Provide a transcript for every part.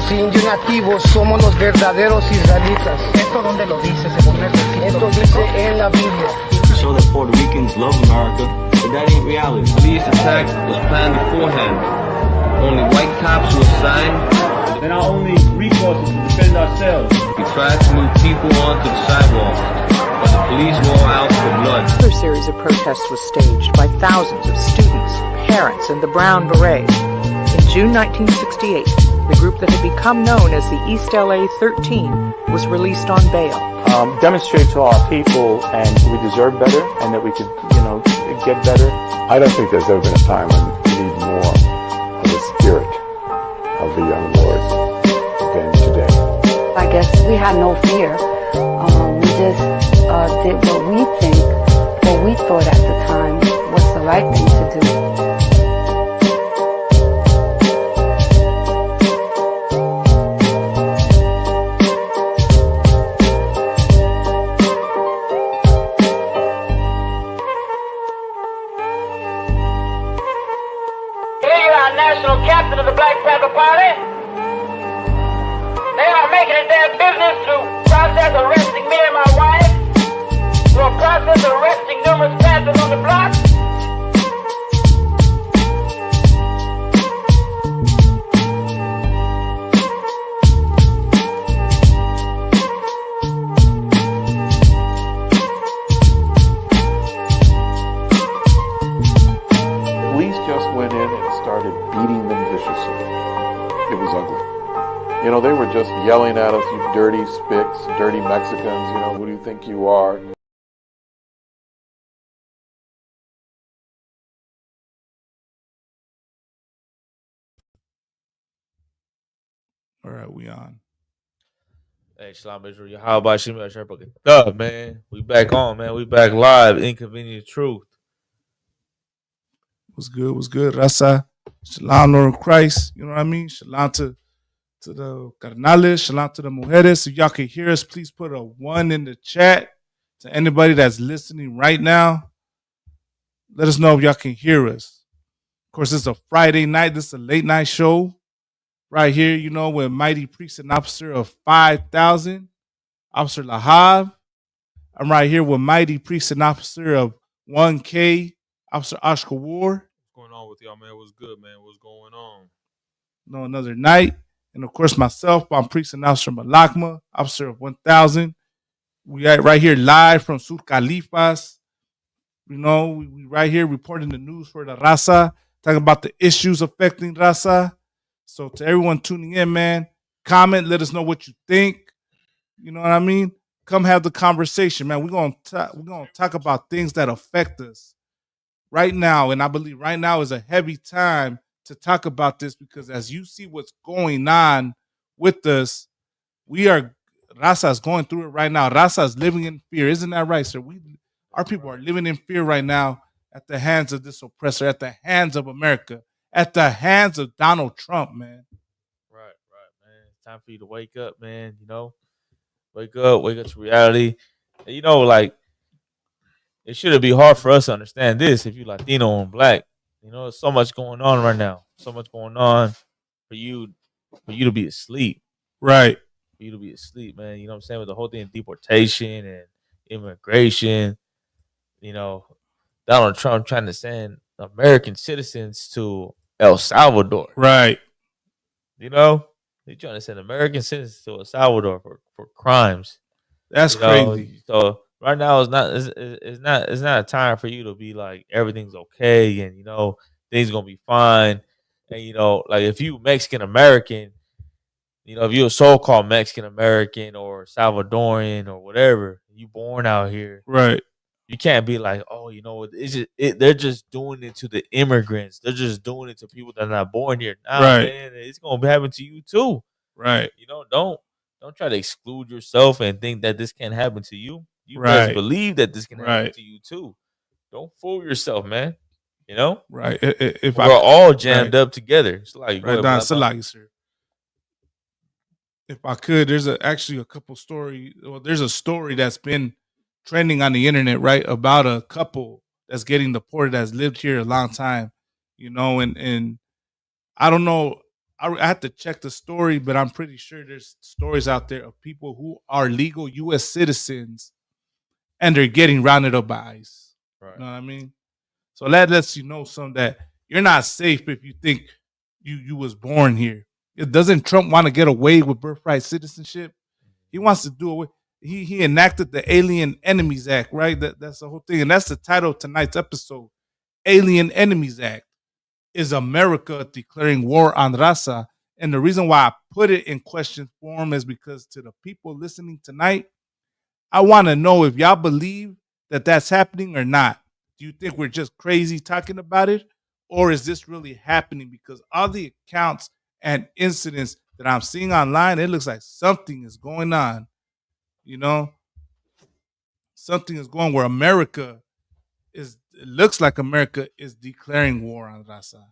Los indios nativos somos los verdaderos israelitas. ¿Esto dónde lo dice según el Esto dice en la Biblia. Show that Puerto Ricans love America, but that ain't reality. Police attack was planned beforehand. Only white cops were assigned. Then our only recourse is to defend ourselves. We tried to move people onto the sidewalks, but the police were all out for blood. Another series of protests was staged by thousands of students, parents, and the Brown Berets. In June 1968, the group that had become known as the East LA 13 was released on bail. Demonstrate to our people and we deserve better and that we could, get better. I don't think there's ever been a time when we need more of the spirit of the young lords than today. I guess we had no fear. We just did what we thought at the time was the right thing to do. National captain of the Black Panther Party. They are making it their business to process arresting me and my wife, through a process of arresting numerous Panthers on the block. Police just went in and started beating them viciously. It was ugly. They were just yelling at us, you dirty spicks, dirty Mexicans, who do you think you are? All right, we on. Hey, Shalom Israel. How about Shimei Sherpa? Up, man. We back on, man. We back live. Inconvenient Truth. What's good? What's good? Raza. Shalom, Lord of Christ. You know what I mean? Shalom to the carnales. Shalom to the mujeres. If y'all can hear us, please put a 1 in the chat. To anybody that's listening right now, let us know if y'all can hear us. Of course, it's a Friday night. This is a late night show. Right here, with Mighty Priest and Officer of 5,000, Officer Lahav. I'm right here with Mighty Priest and Officer of 1K, Officer Oscar War. What's going on with y'all, man? What's good, man? What's going on? Another night. And of course, myself, I'm Priest and Officer Malakma, Officer of 1,000. We are right here live from Sur Califas. We right here reporting the news for the Raza, talking about the issues affecting Raza. So to everyone tuning in, man, comment, let us know what you think. You know what I mean? Come have the conversation, man. We're gonna talk about things that affect us right now, and I believe right now is a heavy time to talk about this because as you see what's going on with us, Raza is going through it right now. Raza is living in fear, isn't that right, sir? Our people are living in fear right now at the hands of this oppressor, at the hands of America. At the hands of Donald Trump, man. Right, man. It's time for you to wake up, man. Wake up to reality. And, it shouldn't be hard for us to understand this if you're Latino and Black. There's so much going on right now. So much going on for you to be asleep. Right. For you to be asleep, man. You know what I'm saying? With the whole thing of deportation and immigration, Donald Trump trying to send American citizens to El Salvador. Right. They're trying to send American citizens to El Salvador for crimes. That's crazy. So right now it's not a time for you to be like everything's okay and things gonna be fine. And if you Mexican American, if you're a so-called Mexican American or Salvadorian or whatever, you born out here. Right. You can't be like, they're just doing it to the immigrants. They're just doing it to people that are not born here. Nah, right. Man, it's gonna happen to you too. Right. Don't try to exclude yourself and think that this can't happen to you. You right. must believe that this can happen to you too. Don't fool yourself, man. Right. If we're all jammed up together. It's like sir. If I could, there's actually a couple story. Well, there's a story that's been trending on the internet, right, about a couple that's getting deported that's lived here a long time, and I don't know I have to check the story, but I'm pretty sure there's stories out there of people who are legal U.S. citizens and they're getting rounded up by ICE. Right. You know what I mean? So that lets you know some that you're not safe if you think you was born here. Doesn't Trump want to get away with birthright citizenship? He wants to do away. He enacted the Alien Enemies Act, right? That's the whole thing, and that's the title of tonight's episode. Alien Enemies Act. Is America declaring war on Raza? And the reason why I put it in question form is because to the people listening tonight, I want to know if y'all believe that that's happening or not. Do you think we're just crazy talking about it? Or is this really happening? Because all the accounts and incidents that I'm seeing online, it looks like something is going on. You know, something is going where America is, it looks like America is declaring war on Raza.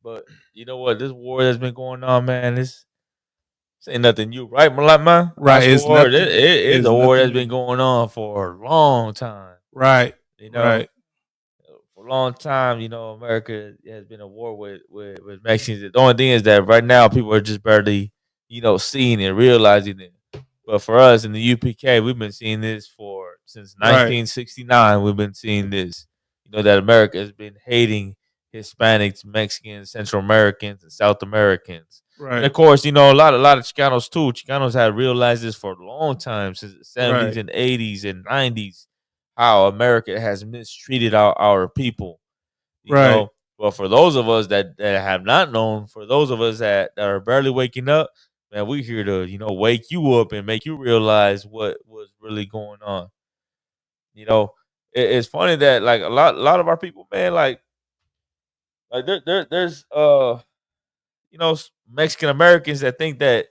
But you know what? This war that's been going on, man, this ain't nothing new, right, man? Right. It's war. It's a war that's new. been going on for a long time. Right. You know, right. For a long time, you know, America has been at war with Mexicans. The only thing is that right now people are just barely, you know, seeing and realizing it. But for us in the UPK, we've been seeing this since 1969. We've been seeing this. You know, that America has been hating Hispanics, Mexicans, Central Americans, and South Americans. Right. And of course, you know, a lot of Chicanos too. Chicanos have realized this for a long time, since the 70s and 80s and 90s, how America has mistreated our people. You know? But for those of us that have not known, for those of us that are barely waking up, man, we're here to, you know, wake you up and make you realize what was really going on. You know, it's funny that like a lot of our people, man, like there's you know, Mexican Americans that think that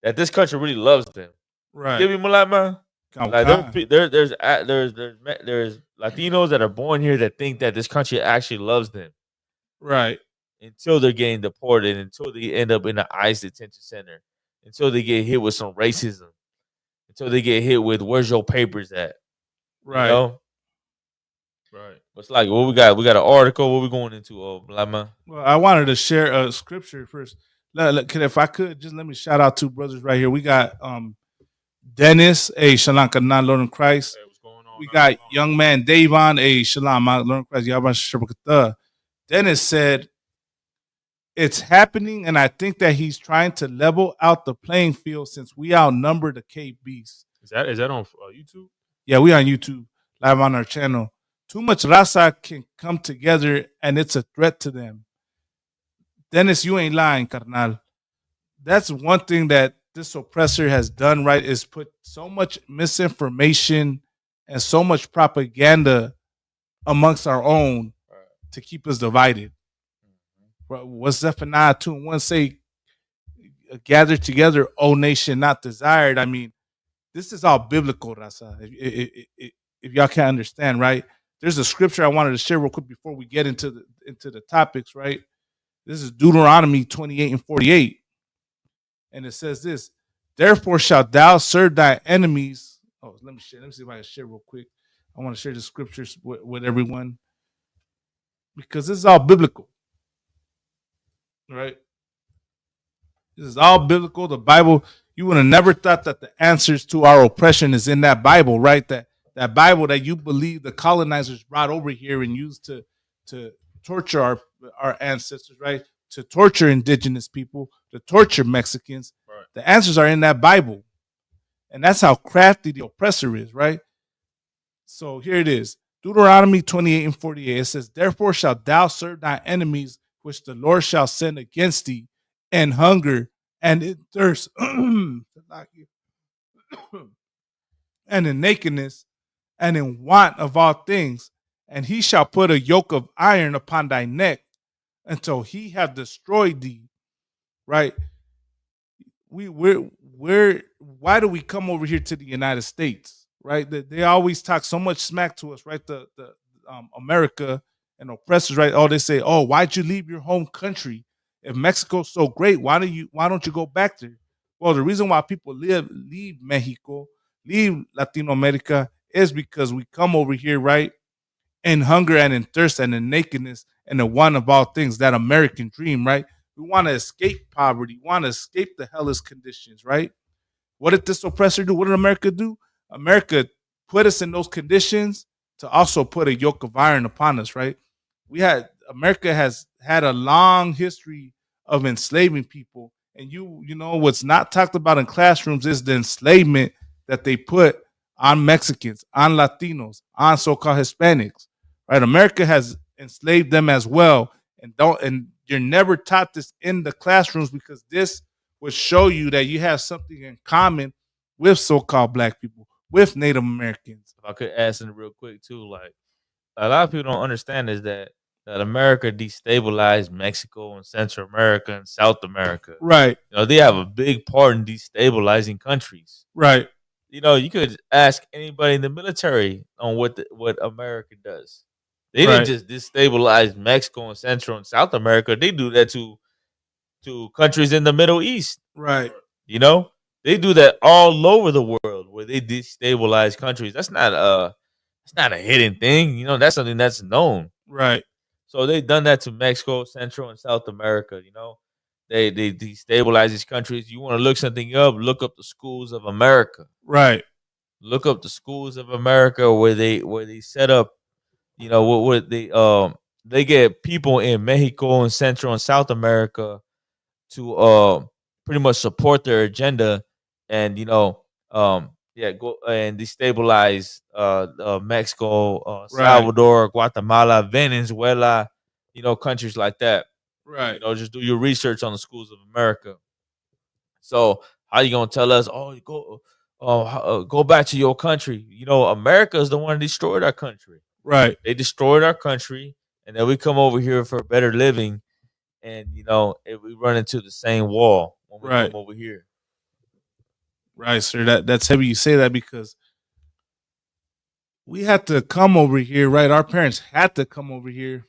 this country really loves them. Right. Give me a man. Like there's Latinos that are born here that think that this country actually loves them. Right. Until they're getting deported, until they end up in an ICE detention center, until they get hit with some racism, until they get hit with "Where's your papers at?" Right. You know? Right. It's like what we got. We got an article. What we going into, Lama? Well, I wanted to share a scripture first. If I could, just let me shout out two brothers right here. We got Dennis, Shalom Kanan, Lord in Christ. Hey, what's going on? We got young man Davon, Shalom, Lord in Christ. Yabba Dennis said, it's happening, and I think that he's trying to level out the playing field since we outnumber the Cape Beast. Is that on YouTube? Yeah, we on YouTube, live on our channel. Too much Raza can come together, and it's a threat to them. Dennis, you ain't lying, carnal. That's one thing that this oppressor has done, right, is put so much misinformation and so much propaganda amongst our own to keep us divided. What's Zephaniah 2:1 say? Gather together, O nation not desired. I mean, this is all biblical, Raza. If y'all can't understand, right? There's a scripture I wanted to share real quick before we get into the topics, right? This is Deuteronomy 28:48. And it says this: therefore shalt thou serve thy enemies. Oh, let me see if I can share real quick. I want to share the scriptures with everyone because this is all biblical. Right? This is all biblical. The Bible, you would have never thought that the answers to our oppression is in that Bible, right? That Bible that you believe the colonizers brought over here and used to torture our ancestors, right? To torture indigenous people, to torture Mexicans. Right. The answers are in that Bible. And that's how crafty the oppressor is, right? So here it is. Deuteronomy 28:48. It says, therefore shalt thou serve thy enemies, which the Lord shall send against thee, and hunger and in thirst, and in nakedness, and in want of all things. And he shall put a yoke of iron upon thy neck until he have destroyed thee. Right? Why do we come over here to the United States? Right? They always talk so much smack to us, right? The America and oppressors, right? Oh, they say, oh, why'd you leave your home country? If Mexico's so great, why don't you go back there? Well, the reason why people leave Mexico, leave Latino America is because we come over here, right? In hunger and in thirst and in nakedness and the one of all things, that American dream, right? We want to escape poverty, want to escape the hellish conditions, right? What did this oppressor do? What did America do? America put us in those conditions to also put a yoke of iron upon us, right? America has had a long history of enslaving people. And you know what's not talked about in classrooms is the enslavement that they put on Mexicans, on Latinos, on so-called Hispanics. Right? America has enslaved them as well. And you're never taught this in the classrooms because this would show you that you have something in common with so-called black people, with Native Americans. If I could add something real quick too, like a lot of people don't understand is that America destabilized Mexico and Central America and South America. Right. You know, they have a big part in destabilizing countries. Right. You know, you could ask anybody in the military on what America does. They didn't just destabilize Mexico and Central and South America. They do that to countries in the Middle East. Right. You know, they do that all over the world where they destabilize countries. That's not a hidden thing. You know, that's something that's known. Right. So they've done that to Mexico, Central and South America. You know, they destabilize these countries. You want to look something up? Look up the schools of America. Right. Look up the schools of America where they set up. You know what they get people in Mexico and Central and South America to pretty much support their agenda, and go and destabilize Mexico, Salvador, Guatemala, Venezuela, countries like that. Right. Just do your research on the schools of America. So how you gonna tell us? Oh, go back to your country. America is the one that destroyed our country. Right. They destroyed our country, and then we come over here for better living, and we run into the same wall when we come over here. Right, sir. That's heavy you say that because we had to come over here, right? Our parents had to come over here,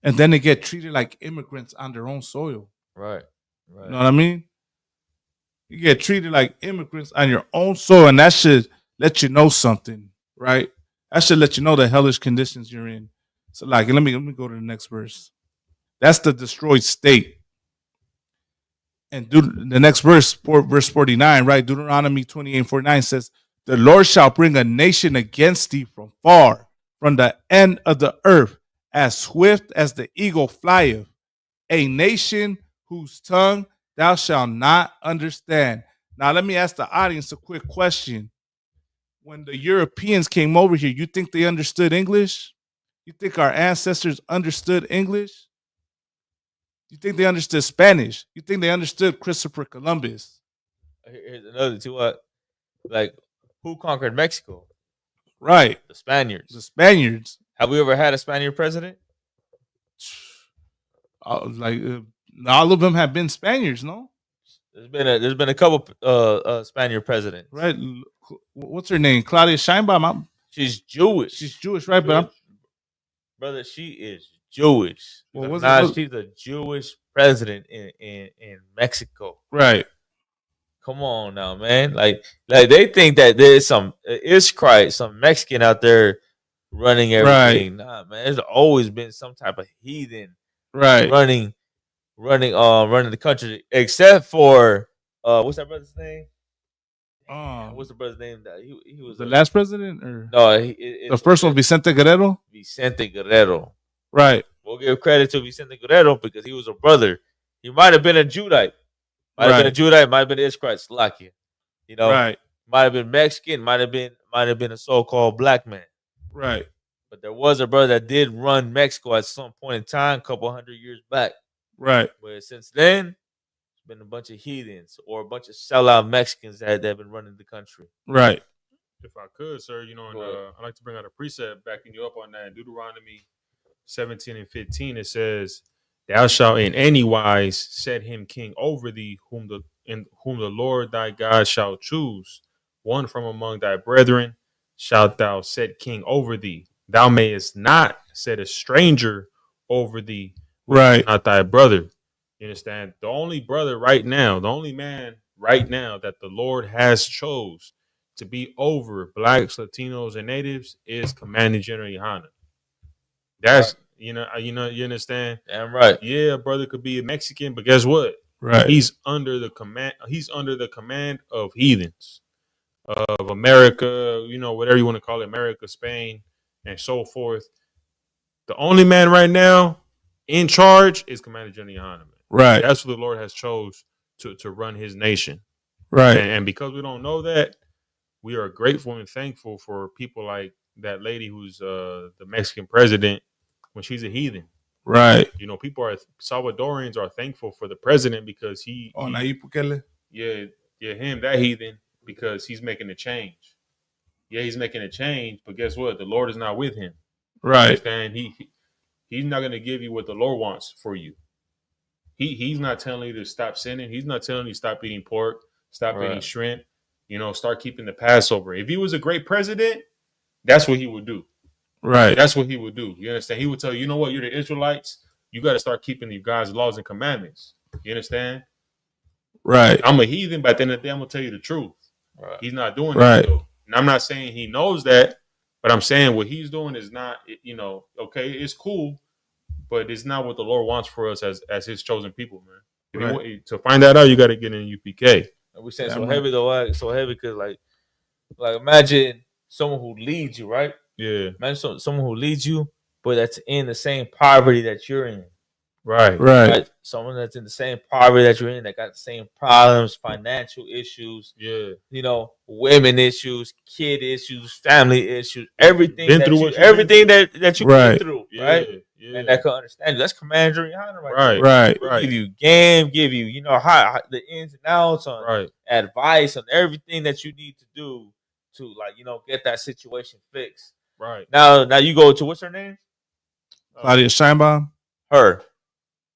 and then they get treated like immigrants on their own soil. Right. You know what I mean? You get treated like immigrants on your own soil, and that should let you know something, right? That should let you know the hellish conditions you're in. So, let me go to the next verse. That's the destroyed state. And the next verse 49, right? Deuteronomy 28:49 says, "The Lord shall bring a nation against thee from far, from the end of the earth, as swift as the eagle flieth, a nation whose tongue thou shalt not understand." Now, let me ask the audience a quick question. When the Europeans came over here, you think they understood English? You think our ancestors understood English? You think they understood Spanish? You think they understood Christopher Columbus? Here's another two. Who conquered Mexico? Right. The Spaniards. The Spaniards. Have we ever had a Spaniard president? All of them have been Spaniards, no? There's been a couple Spaniard presidents. Right. What's her name? Claudia Sheinbaum. She's Jewish. She's Jewish, right? Brother, she is Jewish. She's a Jewish president in Mexico. Right. Come on now, man. Like they think that there's some some Mexican out there running everything. Right. Nah, man. There's always been some type of heathen running the country, except for what's that brother's name? What's the brother's name? He was the last president, or no? The first one, Vicente Guerrero. Vicente Guerrero. Right. We'll give credit to Vicente Guerrero because he was a brother. He might have been a Judite. Might have been an Israelite, Slovakia. Might have been Mexican. Might have been a so-called black man. Right. But there was a brother that did run Mexico at some point in time, a couple hundred years back. Right. But since then, it's been a bunch of heathens or a bunch of sellout Mexicans that have been running the country. Right. If I could, sir, I'd like to bring out a precept backing you up on that. In Deuteronomy 17:15, it says, "Thou shalt in any wise set him king over thee, whom the Lord thy God shall choose. One from among thy brethren shalt thou set king over thee. Thou mayest not set a stranger over thee, right? Not thy brother." You understand? The only brother right now, the only man right now that the Lord has chose to be over blacks, Latinos, and natives is Commanding General Yohana. That's You understand? Damn right. Yeah, brother could be a Mexican, but guess what? Right. He's under the command. He's under the command of heathens of America. Whatever you want to call it, America, Spain, and so forth. The only man right now in charge is Commander General Yohanan. Right. That's what the Lord has chose to run His nation. Right. And because we don't know that, we are grateful and thankful for people like that lady who's the Mexican president when she's a heathen. Right. Salvadorians are thankful for the president because Nayib Bukele? Yeah, him, that heathen, because he's making a change. Yeah, he's making a change, but guess what? The Lord is not with him. Right. And he's not going to give you what the Lord wants for you. He's not telling you to stop sinning. He's not telling you to stop eating pork, stop eating shrimp, start keeping the Passover. If he was a great president, that's what he would do. Right. That's what he would do. You understand? He would tell you, you know what? You're the Israelites. You got to start keeping you God's laws and commandments. You understand? Right. I'm a heathen, but at the end of the day, I'm going to tell you the truth. Right. He's not doing that, though. And I'm not saying he knows that, but I'm saying what he's doing is not, okay, it's cool, but it's not what the Lord wants for us as his chosen people, man. To find that out, you got to get in UPK. And we saying so heavy, though, so heavy because, like imagine someone who leads you, right? Yeah. Imagine someone who leads you, but that's in the same poverty that you're in. Right. Someone that's in the same poverty that you're in, that got the same problems, financial issues, women issues, kid issues, family issues, everything that you've been through, right? Yeah. And that can understand you. That's Commander Yohanan, right? Give you game, give you, how the ins and outs on advice on everything that you need to do to, get that situation fixed. Right. Now you go to, what's her name? Claudia Scheinbaum. Her.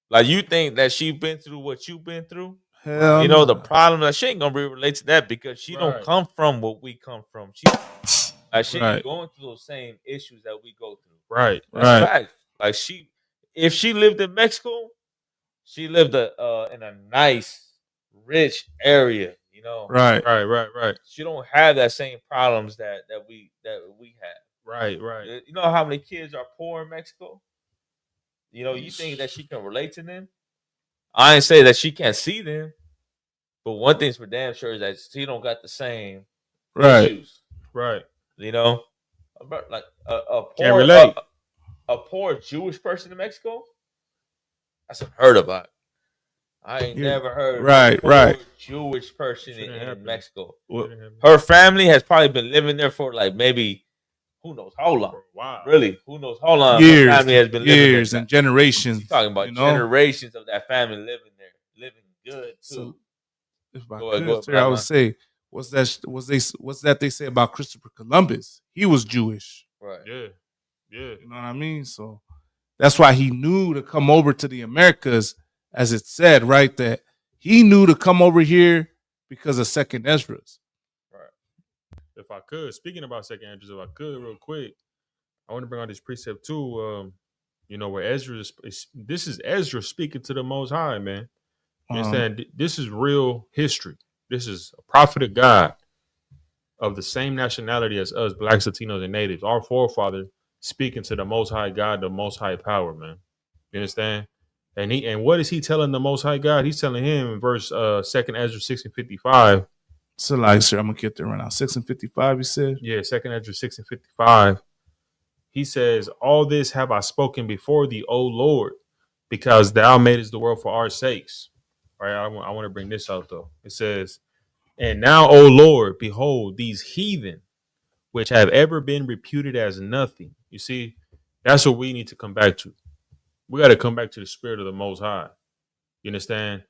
Like, you think that she been through what you've been through? Hell the problem that she ain't gonna relate to that because she don't come from what we come from. She ain't going through those same issues that we go through. Right. That's fact. Like, if she lived in Mexico, she lived in a nice, rich area. Right. She don't have that same problems that we have. Right. You know how many kids are poor in Mexico? You think that she can relate to them? I ain't say that she can't see them, but one thing's for damn sure is that she don't got the same issues. Right. Like a poor, can't relate. A poor Jewish person in Mexico, that's unheard of. I ain't never heard of a poor Jewish person in Mexico. Her family has probably been living there for like maybe who knows how long. Wow. Really, who knows how long years, her family has been living years there. And generations. She's talking about generations of that family living there, living good too. So, I would say, what's that they say about Christopher Columbus? He was Jewish. Right. Yeah. You know what I mean? So that's why he knew to come over to the Americas, as it said, right? That he knew to come over here because of Second Esdras. If I could, speaking about Second Esdras, if I could, real quick, I want to bring out this precept too. Where Ezra this is Ezra speaking to the Most High, man. You understand? This is real history. This is a prophet of God of the same nationality as us, blacks, Latinos, and natives. Our forefather speaking to the Most High God, the Most High power, man. You understand? And what is he telling the Most High God? He's telling him in verse 2nd Ezra 6:55. So, like, sir, I'm gonna get there right now. 6:55, you said? Yeah, 2nd Ezra 6:55. He says, "All this have I spoken before thee, O Lord, because thou madest the world for our sakes." All right, I want to bring this out though. It says, "And now, O Lord, behold these heathen, which have ever been reputed as nothing." You see, that's what we need to come back to. We got to come back to the spirit of the Most High. You understand?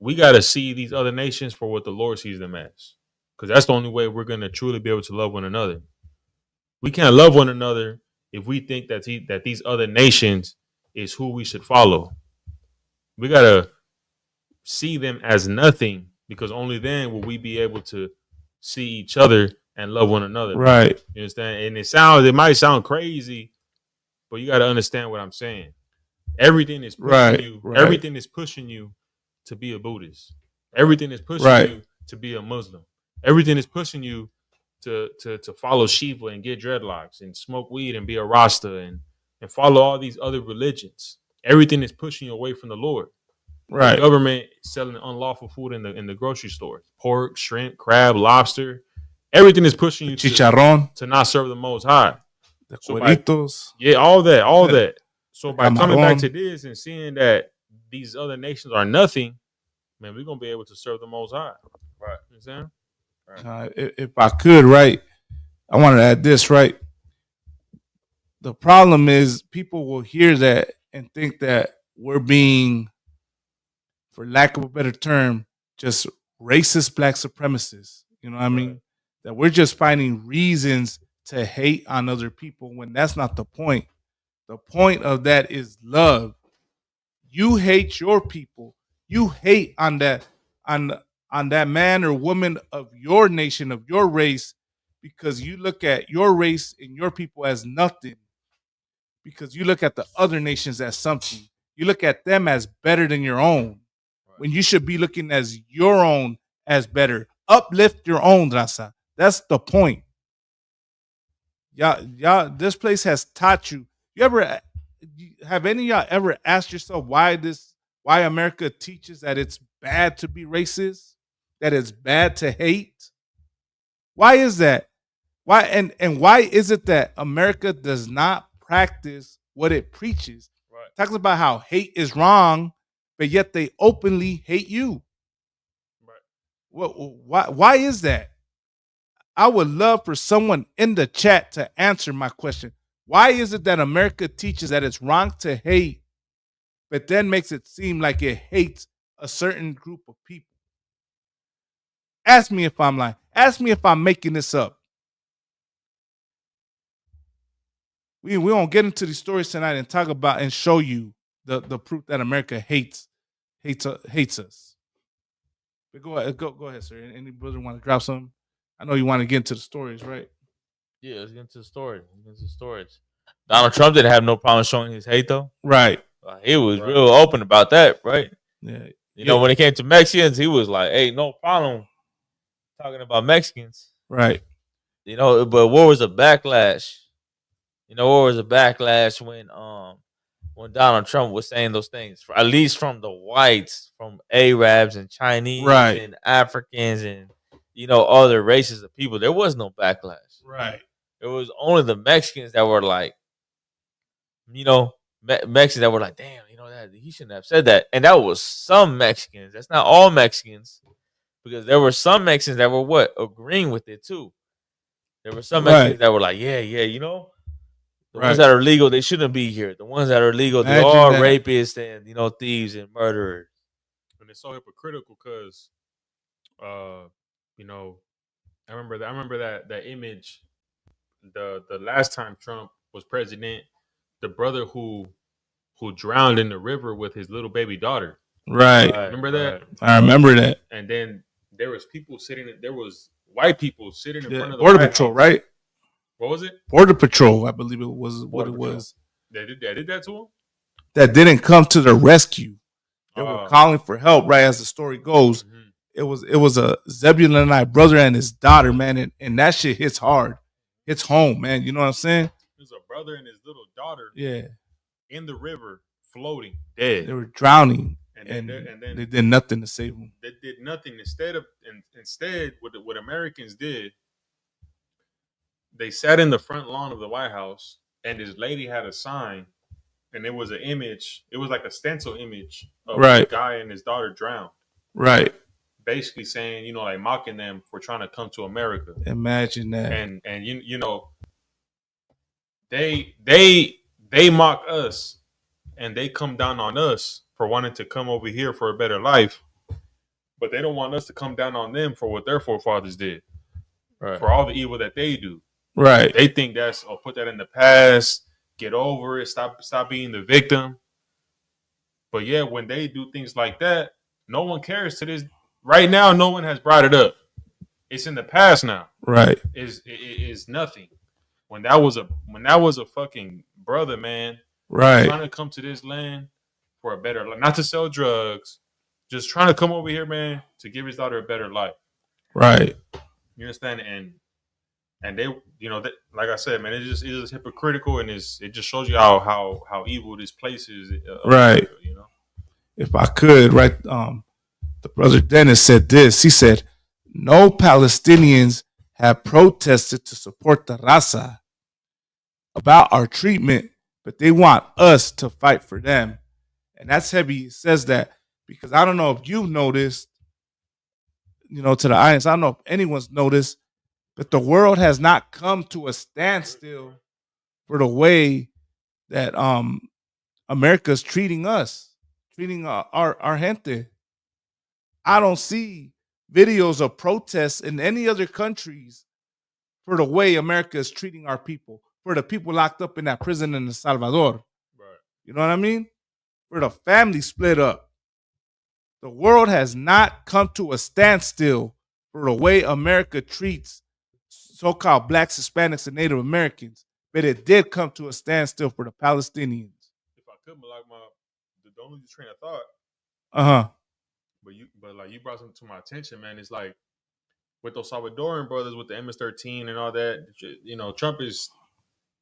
We got to see these other nations for what the Lord sees them as, because that's the only way we're going to truly be able to love one another. We can't love one another if we think that these other nations is who we should follow. We got to see them as nothing, because only then will we be able to see each other and love one another. Right. You understand? And it might sound crazy, but you got to understand what I'm saying. Everything is pushing you. Right. Everything is pushing you to be a Buddhist. Everything is pushing you to be a Muslim. Everything is pushing you to follow Shiva and get dreadlocks and smoke weed and be a Rasta and and follow all these other religions. Everything is pushing you away from the Lord. Right. The government selling unlawful food in the grocery stores. Pork, shrimp, crab, lobster. Everything is pushing you to not serve the Most High. The So cueritos. all that. So by coming back Camarón. to this and seeing that these other nations are nothing, man, we're gonna be able to serve the Most High. Right. You know what I'm saying? If I could, right, I wanted to add this, right. The problem is people will hear that and think that we're being, for lack of a better term, just racist black supremacists. You know what I mean? That we're just finding reasons to hate on other people when that's not the point. The point of that is love. You hate your people. You hate on that man or woman of your nation, of your race, because you look at your race and your people as nothing. Because you look at the other nations as something. You look at them as better than your own. When you should be looking as your own as better. Uplift your own, Raza. That's the point. Y'all, this place has taught you. Have any of y'all ever asked yourself why America teaches that it's bad to be racist, that it's bad to hate? Why is that? Why and why is it that America does not practice what it preaches? Right. Talks about how hate is wrong, but yet they openly hate you. Right. Why is that? I would love for someone in the chat to answer my question. Why is it that America teaches that it's wrong to hate, but then makes it seem like it hates a certain group of people? Ask me if I'm lying. Ask me if I'm making this up. We won't get into these stories tonight and talk about and show you the proof that America hates us. But go ahead, sir. Any brother want to drop something? I know you want to get into the stories, right? Yeah, let's get into the stories. Donald Trump didn't have no problem showing his hate, though. Right. He was real open about that, right? Yeah. You know, when it came to Mexicans, he was like, "Hey, no problem talking about Mexicans." Right. You know, but what was the backlash? You know, what was the backlash when Donald Trump was saying those things? At least from the whites, from Arabs and Chinese and Africans and other races of people. There was no backlash. Right. It was only the Mexicans that were like, Mexicans that were like, damn, that he shouldn't have said that. And that was some Mexicans. That's not all Mexicans, because there were some Mexicans that were agreeing with it too. There were some Mexicans that were like, yeah, the ones that are legal, they shouldn't be here. The ones that are legal, they are rapists and thieves and murderers. And it's so hypocritical because, I remember that image. The last time Trump was president, the brother who drowned in the river with his little baby daughter. Right. Remember that? I remember that. And then there was white people sitting in front of the Border White Patrol, House. right? What was it? Border Patrol, I believe it was what it was. They did that to him? That didn't come to the rescue. They were calling for help, right, as the story goes. Mm-hmm. It was a Zebulon and I brother and his daughter, man, and that shit hits hard. It's home, man. You know what I'm saying? There's a brother and his little daughter. Yeah. In the river, floating, dead. They were drowning, and then they did nothing to save them. They did nothing. Instead, what Americans did, they sat in the front lawn of the White House, and this lady had a sign, and it was an image. It was like a stencil image of a guy and his daughter drowned. Right. Basically saying, like mocking them for trying to come to America. Imagine that. And they mock us, and they come down on us for wanting to come over here for a better life, but they don't want us to come down on them for what their forefathers did, for all the evil that they do. Right. They think put that in the past, get over it, stop being the victim. But yeah, when they do things like that, no one cares to this. Right now, no one has brought it up. It's in the past now. Right. It is nothing. When that was a fucking brother, man. Right. Trying to come to this land for a better life, not to sell drugs, just trying to come over here, man, to give his daughter a better life. Right. You understand? And And they, like I said, man, it is hypocritical, and it just shows you how evil this place is. Right. America. If I could, right? The brother Dennis said this. He said, "No Palestinians have protested to support the Raza about our treatment, but they want us to fight for them." And that's heavy. He says that because I don't know if you've noticed, to the audience, I don't know if anyone's noticed, but the world has not come to a standstill for the way that America's treating us, treating our gente. I don't see videos of protests in any other countries for the way America is treating our people, for the people locked up in that prison in El Salvador. Right. You know what I mean? For the family split up. The world has not come to a standstill for the way America treats so-called blacks, Hispanics, and Native Americans, but it did come to a standstill for the Palestinians. If I could, like the only train of thought. But like you brought something to my attention, man. It's like with those Salvadoran brothers with the MS-13 and all that. Trump is.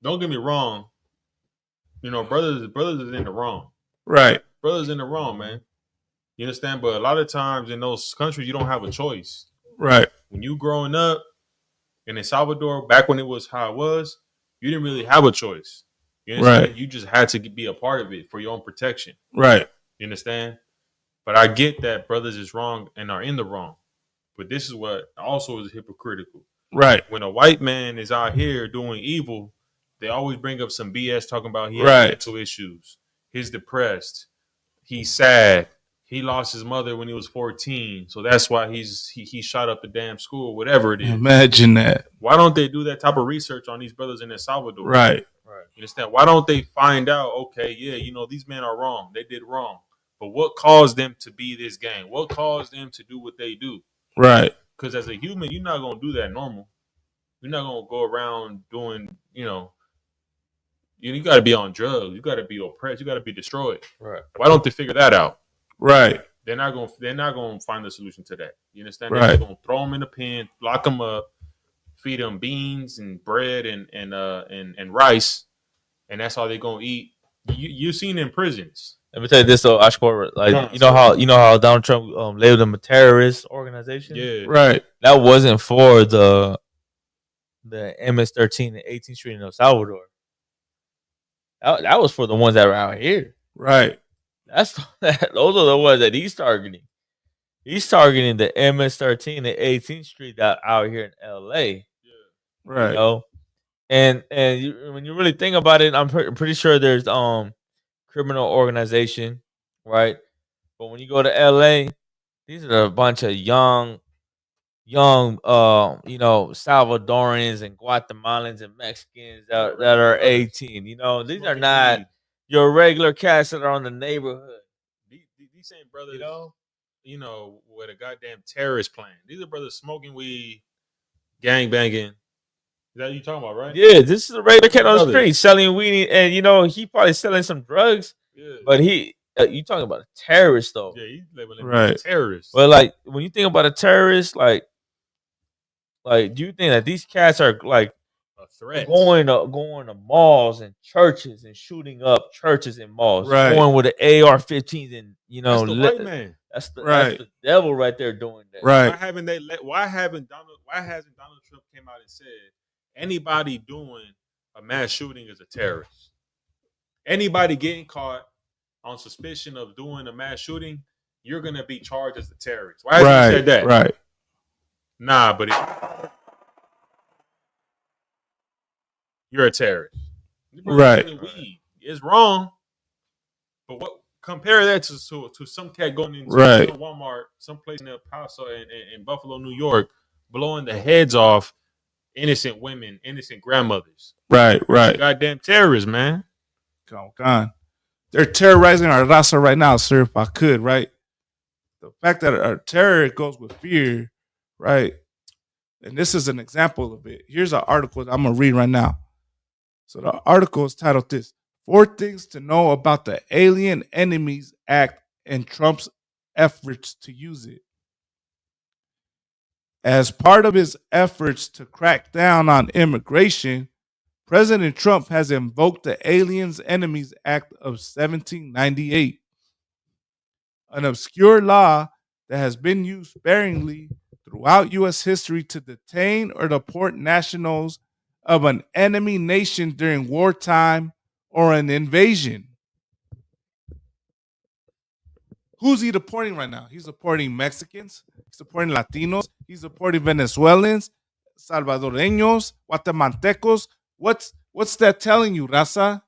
Don't get me wrong. Brothers is in the wrong. Right. Brothers in the wrong, man. You understand? But a lot of times in those countries, you don't have a choice. Right. When you growing up in El Salvador, back when it was how it was, you didn't really have a choice. You understand? Right. You just had to be a part of it for your own protection. Right. You understand? But I get that brothers is wrong and are in the wrong. But this is what also is hypocritical. Right. When a white man is out here doing evil, they always bring up some BS talking about he has mental issues. He's depressed. He's sad. He lost his mother when he was 14. So that's why he shot up the damn school, whatever it is. Imagine that. Why don't they do that type of research on these brothers in El Salvador? Right. You understand? Why don't they find out, okay, yeah, these men are wrong. They did wrong. But what caused them to be this gang? What caused them to do what they do? Right. Because as a human, you're not going to do that normal. You're not going to go around doing, you got to be on drugs. You got to be oppressed. You got to be destroyed. Right. Why don't they figure that out? Right. They're not going to find the solution to that. You understand? Right. They're going to throw them in the pen, lock them up, feed them beans and bread and rice, and that's all they're going to eat. You've seen in prisons. Let me tell you this though, Ashkor, like you know how Donald Trump labeled them a terrorist organization? Yeah. Right. That wasn't for the MS-13 and 18th Street in El Salvador. That was for the ones that were out here. Right. Those are the ones that he's targeting. He's targeting the MS-13 and 18th Street that out here in LA. Yeah. Right. And when you really think about it, I'm pretty sure there's criminal organization, right? But when you go to LA, these are a bunch of young Salvadorans and Guatemalans and Mexicans that are 18. These are not your regular cats that are on the neighborhood. These same brothers, with a goddamn terrorist plan. These are brothers smoking weed, gang banging. Is that what you talking about, right? Yeah, this is a regular cat on the street selling weed, and he probably selling some drugs. Yeah. But you talking about a terrorist though? Yeah, he's labeling right. a terrorist. But like when you think about a terrorist, like do you think that these cats are like a threat, going to malls and churches and shooting up churches and malls, right. going with the AR-15s and that's the white man. That's the devil right there doing that. Right. Why hasn't Donald Trump came out and said anybody doing a mass shooting is a terrorist? Anybody getting caught on suspicion of doing a mass shooting, you're gonna be charged as a terrorist. Why hasn't he said that? Right. Nah, but you're a terrorist. Right. Weed is wrong. But what compare that to some cat going into Walmart, someplace in El Paso in Buffalo, New York, blowing the heads off innocent women, innocent grandmothers. Right. Goddamn terrorists, man. Come on. They're terrorizing our Raza right now, sir, if I could, right? The fact that our terror goes with fear, right? And this is an example of it. Here's an article that I'm going to read right now. So the article is titled this, 4 Things to Know About the Alien Enemies Act and Trump's Efforts to Use It. As part of his efforts to crack down on immigration, President Trump has invoked the Aliens Enemies Act of 1798, an obscure law that has been used sparingly throughout U.S. history to detain or deport nationals of an enemy nation during wartime or an invasion. Who's he deporting right now? He's deporting Mexicans, he's deporting Latinos, he's deporting Venezuelans, Salvadoreños, Guatemaltecos. What's that telling you, Raza?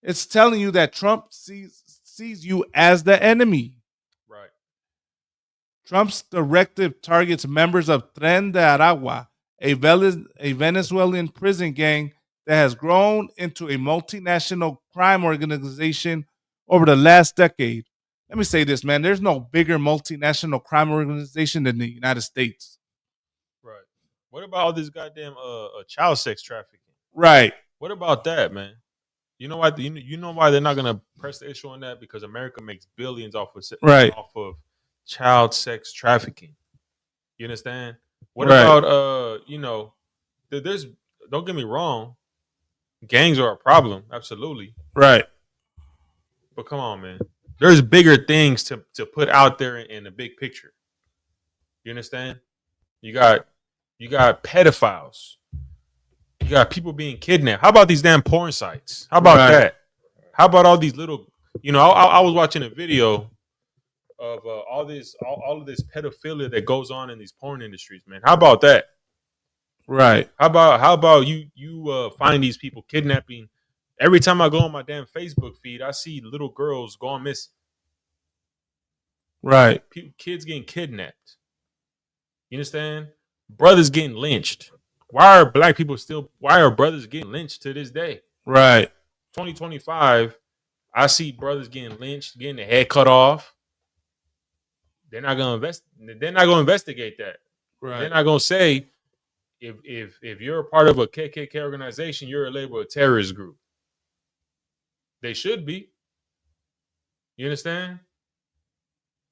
It's telling you that Trump sees you as the enemy. Right. Trump's directive targets members of Tren de Aragua, a Venezuelan prison gang that has grown into a multinational crime organization over the last decade. Let me say this, man. There's no bigger multinational crime organization than the United States. Right. What about all this goddamn child sex trafficking? Right. What about that, man? You know why? You know why they're not gonna press the issue on that? Because America makes billions off of child sex trafficking. You understand? What about there's don't get me wrong, gangs are a problem, absolutely. Right. But come on, man. There's bigger things to put out there in the big picture. You understand? You got pedophiles. You got people being kidnapped. How about these damn porn sites? How about that? How about all these little? I was watching a video of all of this pedophilia that goes on in these porn industries, man. How about that? Right. How about you find these people kidnapping? Every time I go on my damn Facebook feed, I see little girls going missing. Right. Kids getting kidnapped. You understand? Brothers getting lynched. Why are brothers getting lynched to this day? Right. 2025, I see brothers getting lynched, getting their head cut off. They're not gonna investigate that. Right. They're not gonna say if you're a part of a KKK organization, you're a label of a terrorist group. They should be. You understand?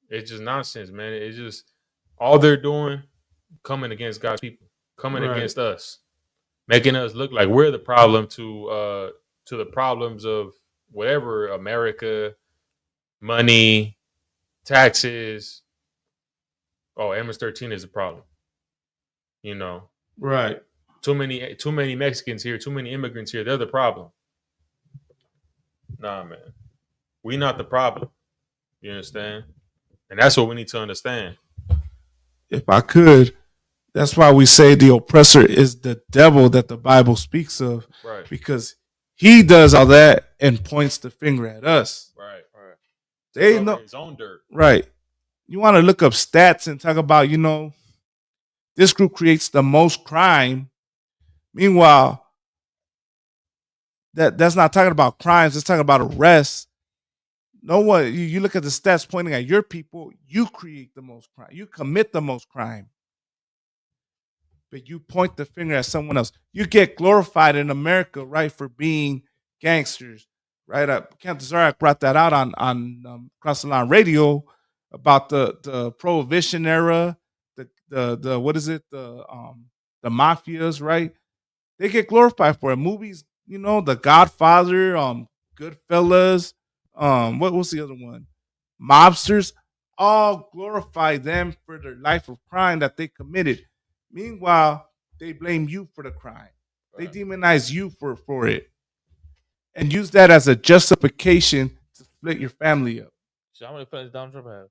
It's just nonsense, man. It's just all they're doing, coming against God's people, coming against us, making us look like we're the problem to the problems of whatever, America, money, taxes. Oh, MS-13 is a problem. Right. Too many Mexicans here, too many immigrants here. They're the problem. Nah, man. We not the problem. You understand? And that's what we need to understand. If I could, that's why we say the oppressor is the devil that the Bible speaks of. Right. Because he does all that and points the finger at us. Right. They know his own dirt. Right. You want to look up stats and talk about, this group creates the most crime. Meanwhile, that's not talking about crimes. It's talking about arrests. No one. You look at the stats pointing at your people. You create the most crime. You commit the most crime. But you point the finger at someone else. You get glorified in America, right, for being gangsters, right? Captain Zarak brought that out on Cross the Line Radio about the Prohibition era, the what is it, the mafias, right? They get glorified for it. Movies, The Godfather, Goodfellas, what was the other one? Mobsters, all glorify them for their life of crime that they committed. Meanwhile, they blame you for the crime. They demonize you for it. And use that as a justification to split your family up. So how many felonies Donald Trump have?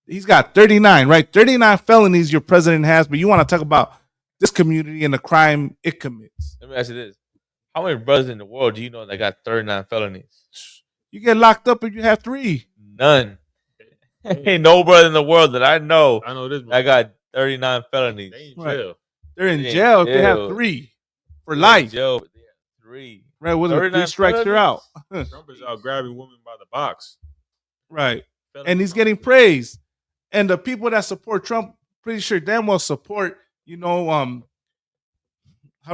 He's got 39, right? 39 felonies your president has, but you want to talk about this community and the crime it commits. Let me ask you this. How many brothers in the world do you know that got 39 felonies? You get locked up if you have 3. None. Ain't no brother in the world that I know this. I got 39 felonies. They in jail. They're in jail if they have 3 for life. Jail, 3. Right, with 3 strikes, you're out. Trump is out grabbing women by the box. Right. And he's getting praise. And the people that support Trump, pretty sure damn well support, how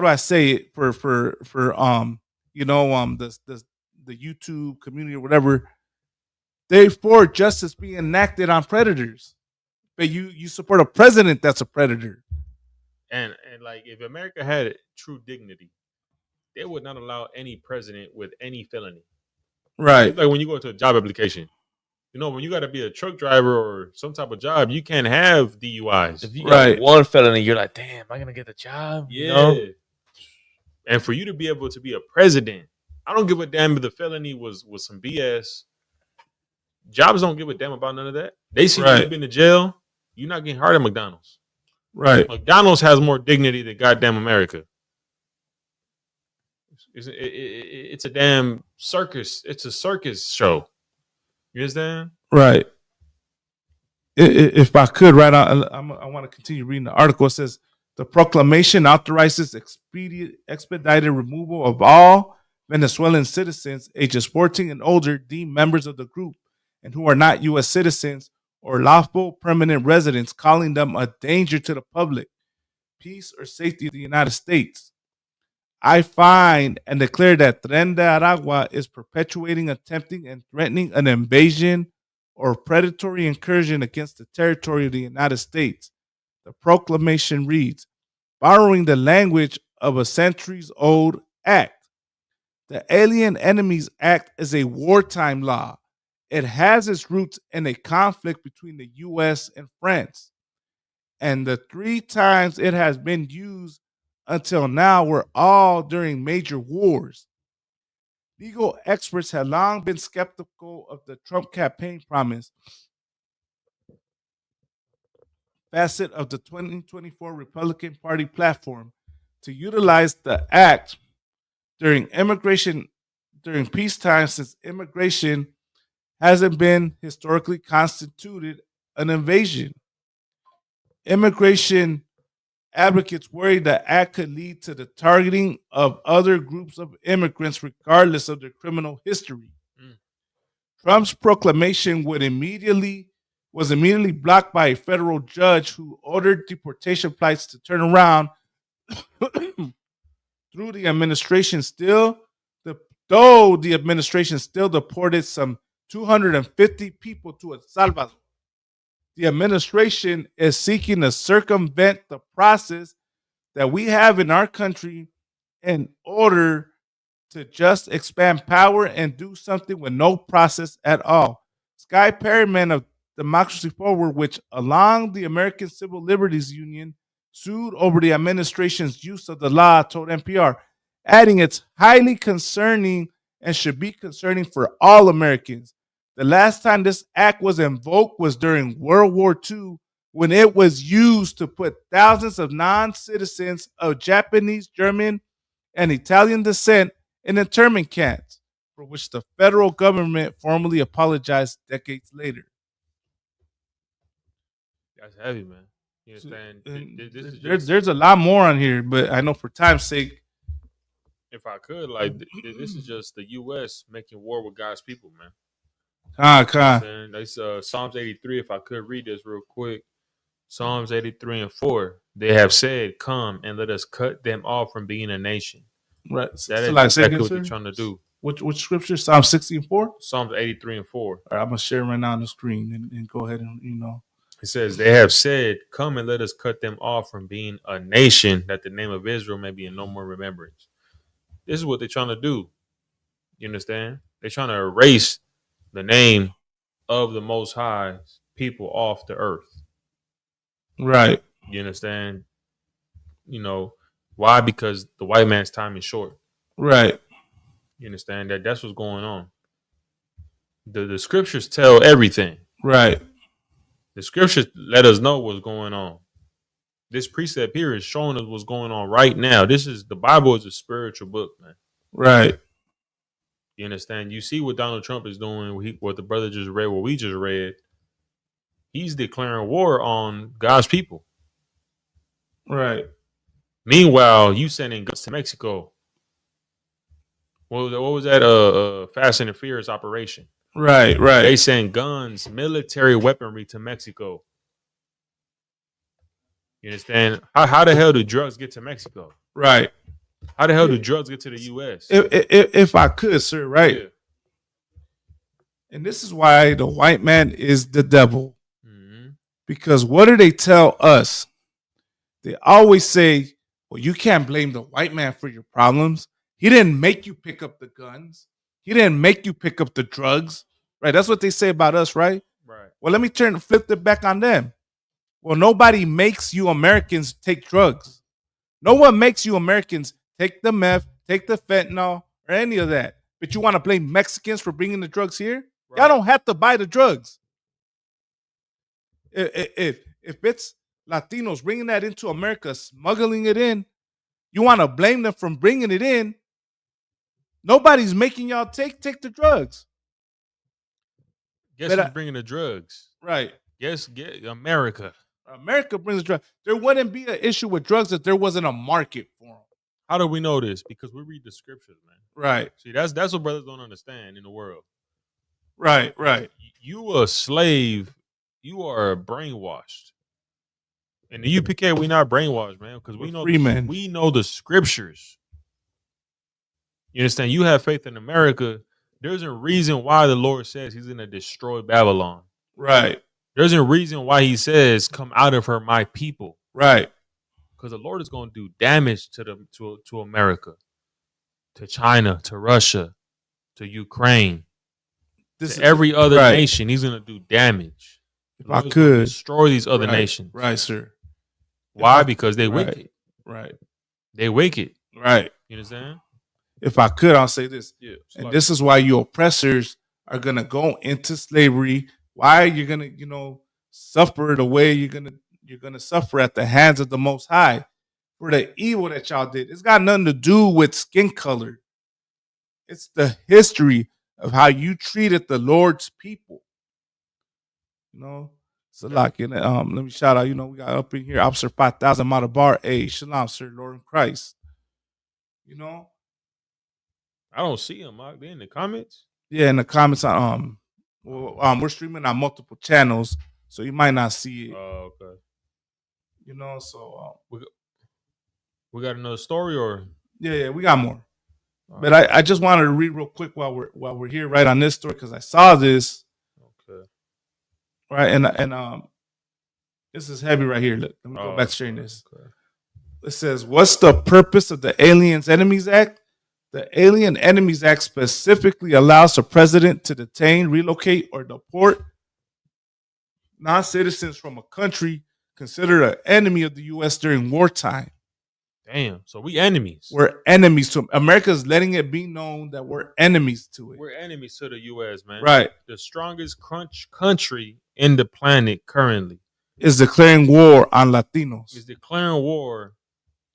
do I say it for the YouTube community or whatever. They for justice being enacted on predators. but you support a president that's a predator. And like if America had true dignity, they would not allow any president with any felony. Right. Like when you go to a job application, when you got to be a truck driver or some type of job, you can't have DUIs. If you got one felony, you're like, damn, am I gonna get the job? Yeah. And for you to be able to be a president, I don't give a damn if the felony was some BS. Jobs don't give a damn about none of that. They see you've been to jail, you're not getting hired at McDonald's. Right. McDonald's has more dignity than goddamn America. It's a damn circus. It's a circus show. You understand? Right. If I could, right, I want to continue reading the article. It says, the proclamation authorizes expedited removal of all Venezuelan citizens ages 14 and older deemed members of the group and who are not U.S. citizens or lawful permanent residents, calling them a danger to the public, peace, or safety of the United States. I find and declare that Tren de Aragua is perpetuating, attempting, and threatening an invasion or predatory incursion against the territory of the United States. The proclamation reads, borrowing the language of a centuries-old act. The Alien Enemies Act is a wartime law. It has its roots in a conflict between the U.S. and France. And the 3 times it has been used until now were all during major wars. Legal experts have long been skeptical of the Trump campaign promise facet of the 2024 Republican Party platform to utilize the act during peacetime, since immigration hasn't been historically constituted an invasion. Immigration advocates worry the act could lead to the targeting of other groups of immigrants regardless of their criminal history. Trump's proclamation was immediately blocked by a federal judge who ordered deportation flights to turn around though the administration still deported some 250 people to El Salvador. The administration is seeking to circumvent the process that we have in our country in order to just expand power and do something with no process at all. Sky Perryman of Democracy Forward, which along the American Civil Liberties Union, sued over the administration's use of the law, told NPR, adding it's highly concerning and should be concerning for all Americans. The last time this act was invoked was during World War II, when it was used to put thousands of non-citizens of Japanese, German, and Italian descent in internment camps, for which the federal government formally apologized decades later. That's heavy, man. You understand? There's a lot more on here, but I know for time's sake, if I could, this is just the U.S. making war with God's people, man. That's Psalms 83. If I could read this real quick, Psalms 83 and 4. They have said, "Come and let us cut them off from being a nation." Right. That is exactly what they're trying to do. Which scripture? Psalm 60 and 4? Psalms 83 and 4. All right, I'm gonna share it right now on the screen and go ahead and It says, "They have said, come and let us cut them off from being a nation, that the name of Israel may be in no more remembrance." This is what they're trying to do. You understand? They're trying to erase the name of the Most High people off the earth. Right. You understand? Why? Because the white man's time is short. Right. You understand? That's what's going on. The scriptures tell everything. Right. The scriptures let us know what's going on. This precept here is showing us what's going on right now. The Bible is a spiritual book, man. Right. You understand? You see what Donald Trump is doing, what the brother just read, what we just read. He's declaring war on God's people. Right. Meanwhile, you sending guns to Mexico. What was that? Fast and the Furious operation. Right. They send guns, military weaponry to Mexico. You understand? How the hell do drugs get to Mexico? Right. How the hell do drugs get to the U.S.? If I could, sir, right? Yeah. And this is why the white man is the devil. Mm-hmm. Because what do they tell us? They always say, well, you can't blame the white man for your problems. He didn't make you pick up the guns. He didn't make you pick up the drugs. Right? That's what they say about us, right? Right. Well, let me flip it back on them. Well, nobody makes you Americans take drugs. No one makes you Americans take the meth, take the fentanyl, or any of that. But you want to blame Mexicans for bringing the drugs here? Right. Y'all don't have to buy the drugs. If it's Latinos bringing that into America, smuggling it in, you want to blame them from bringing it in. Nobody's making y'all take the drugs. Guess who's bringing the drugs? Right. Get America. America brings the drugs. There wouldn't be an issue with drugs if there wasn't a market for them. How do we know this? Because we read the scriptures, man. Right. See, that's what brothers don't understand in the world. Right. You a slave. You are brainwashed. In the UPK, we not brainwashed, man, because we know the scriptures. You understand? You have faith in America. There's a reason why the Lord says He's going to destroy Babylon. Right. There's a reason why He says, "Come out of her, my people." Right. Because the Lord is going to do damage to America, to China, to Russia, to Ukraine, to every other nation. He's going to do damage. If I could destroy these other nations, right, sir. Why? Because they wicked. Right. They wicked. Right. You understand? If I could, I'll say this. Yeah. And this is why you oppressors are gonna go into slavery. Why you're gonna, suffer the way you're gonna suffer at the hands of the Most High for the evil that y'all did. It's got nothing to do with skin color. It's the history of how you treated the Lord's people. So like, let me shout out. We got up in here, Officer 5000 Matabar. Hey, shalom, sir, Lord in Christ. I don't see them. They in the comments. Yeah, in the comments. We're streaming on multiple channels, so you might not see it. Oh, okay. So we got another story, or yeah, we got more. But I just wanted to read real quick while we're here, right, on this story, because I saw this. Okay. Right, and this is heavy right here. Look, let me go back to sharing this. Okay. It says, "What's the purpose of the Aliens Enemies Act?" The Alien Enemies Act specifically allows the president to detain, relocate, or deport non-citizens from a country considered an enemy of the U.S. during wartime. Damn, so we enemies. We're enemies to America's letting it be known that we're enemies to it. We're enemies to the U.S., man. Right. The strongest country in the planet currently is declaring war on Latinos. Is declaring war.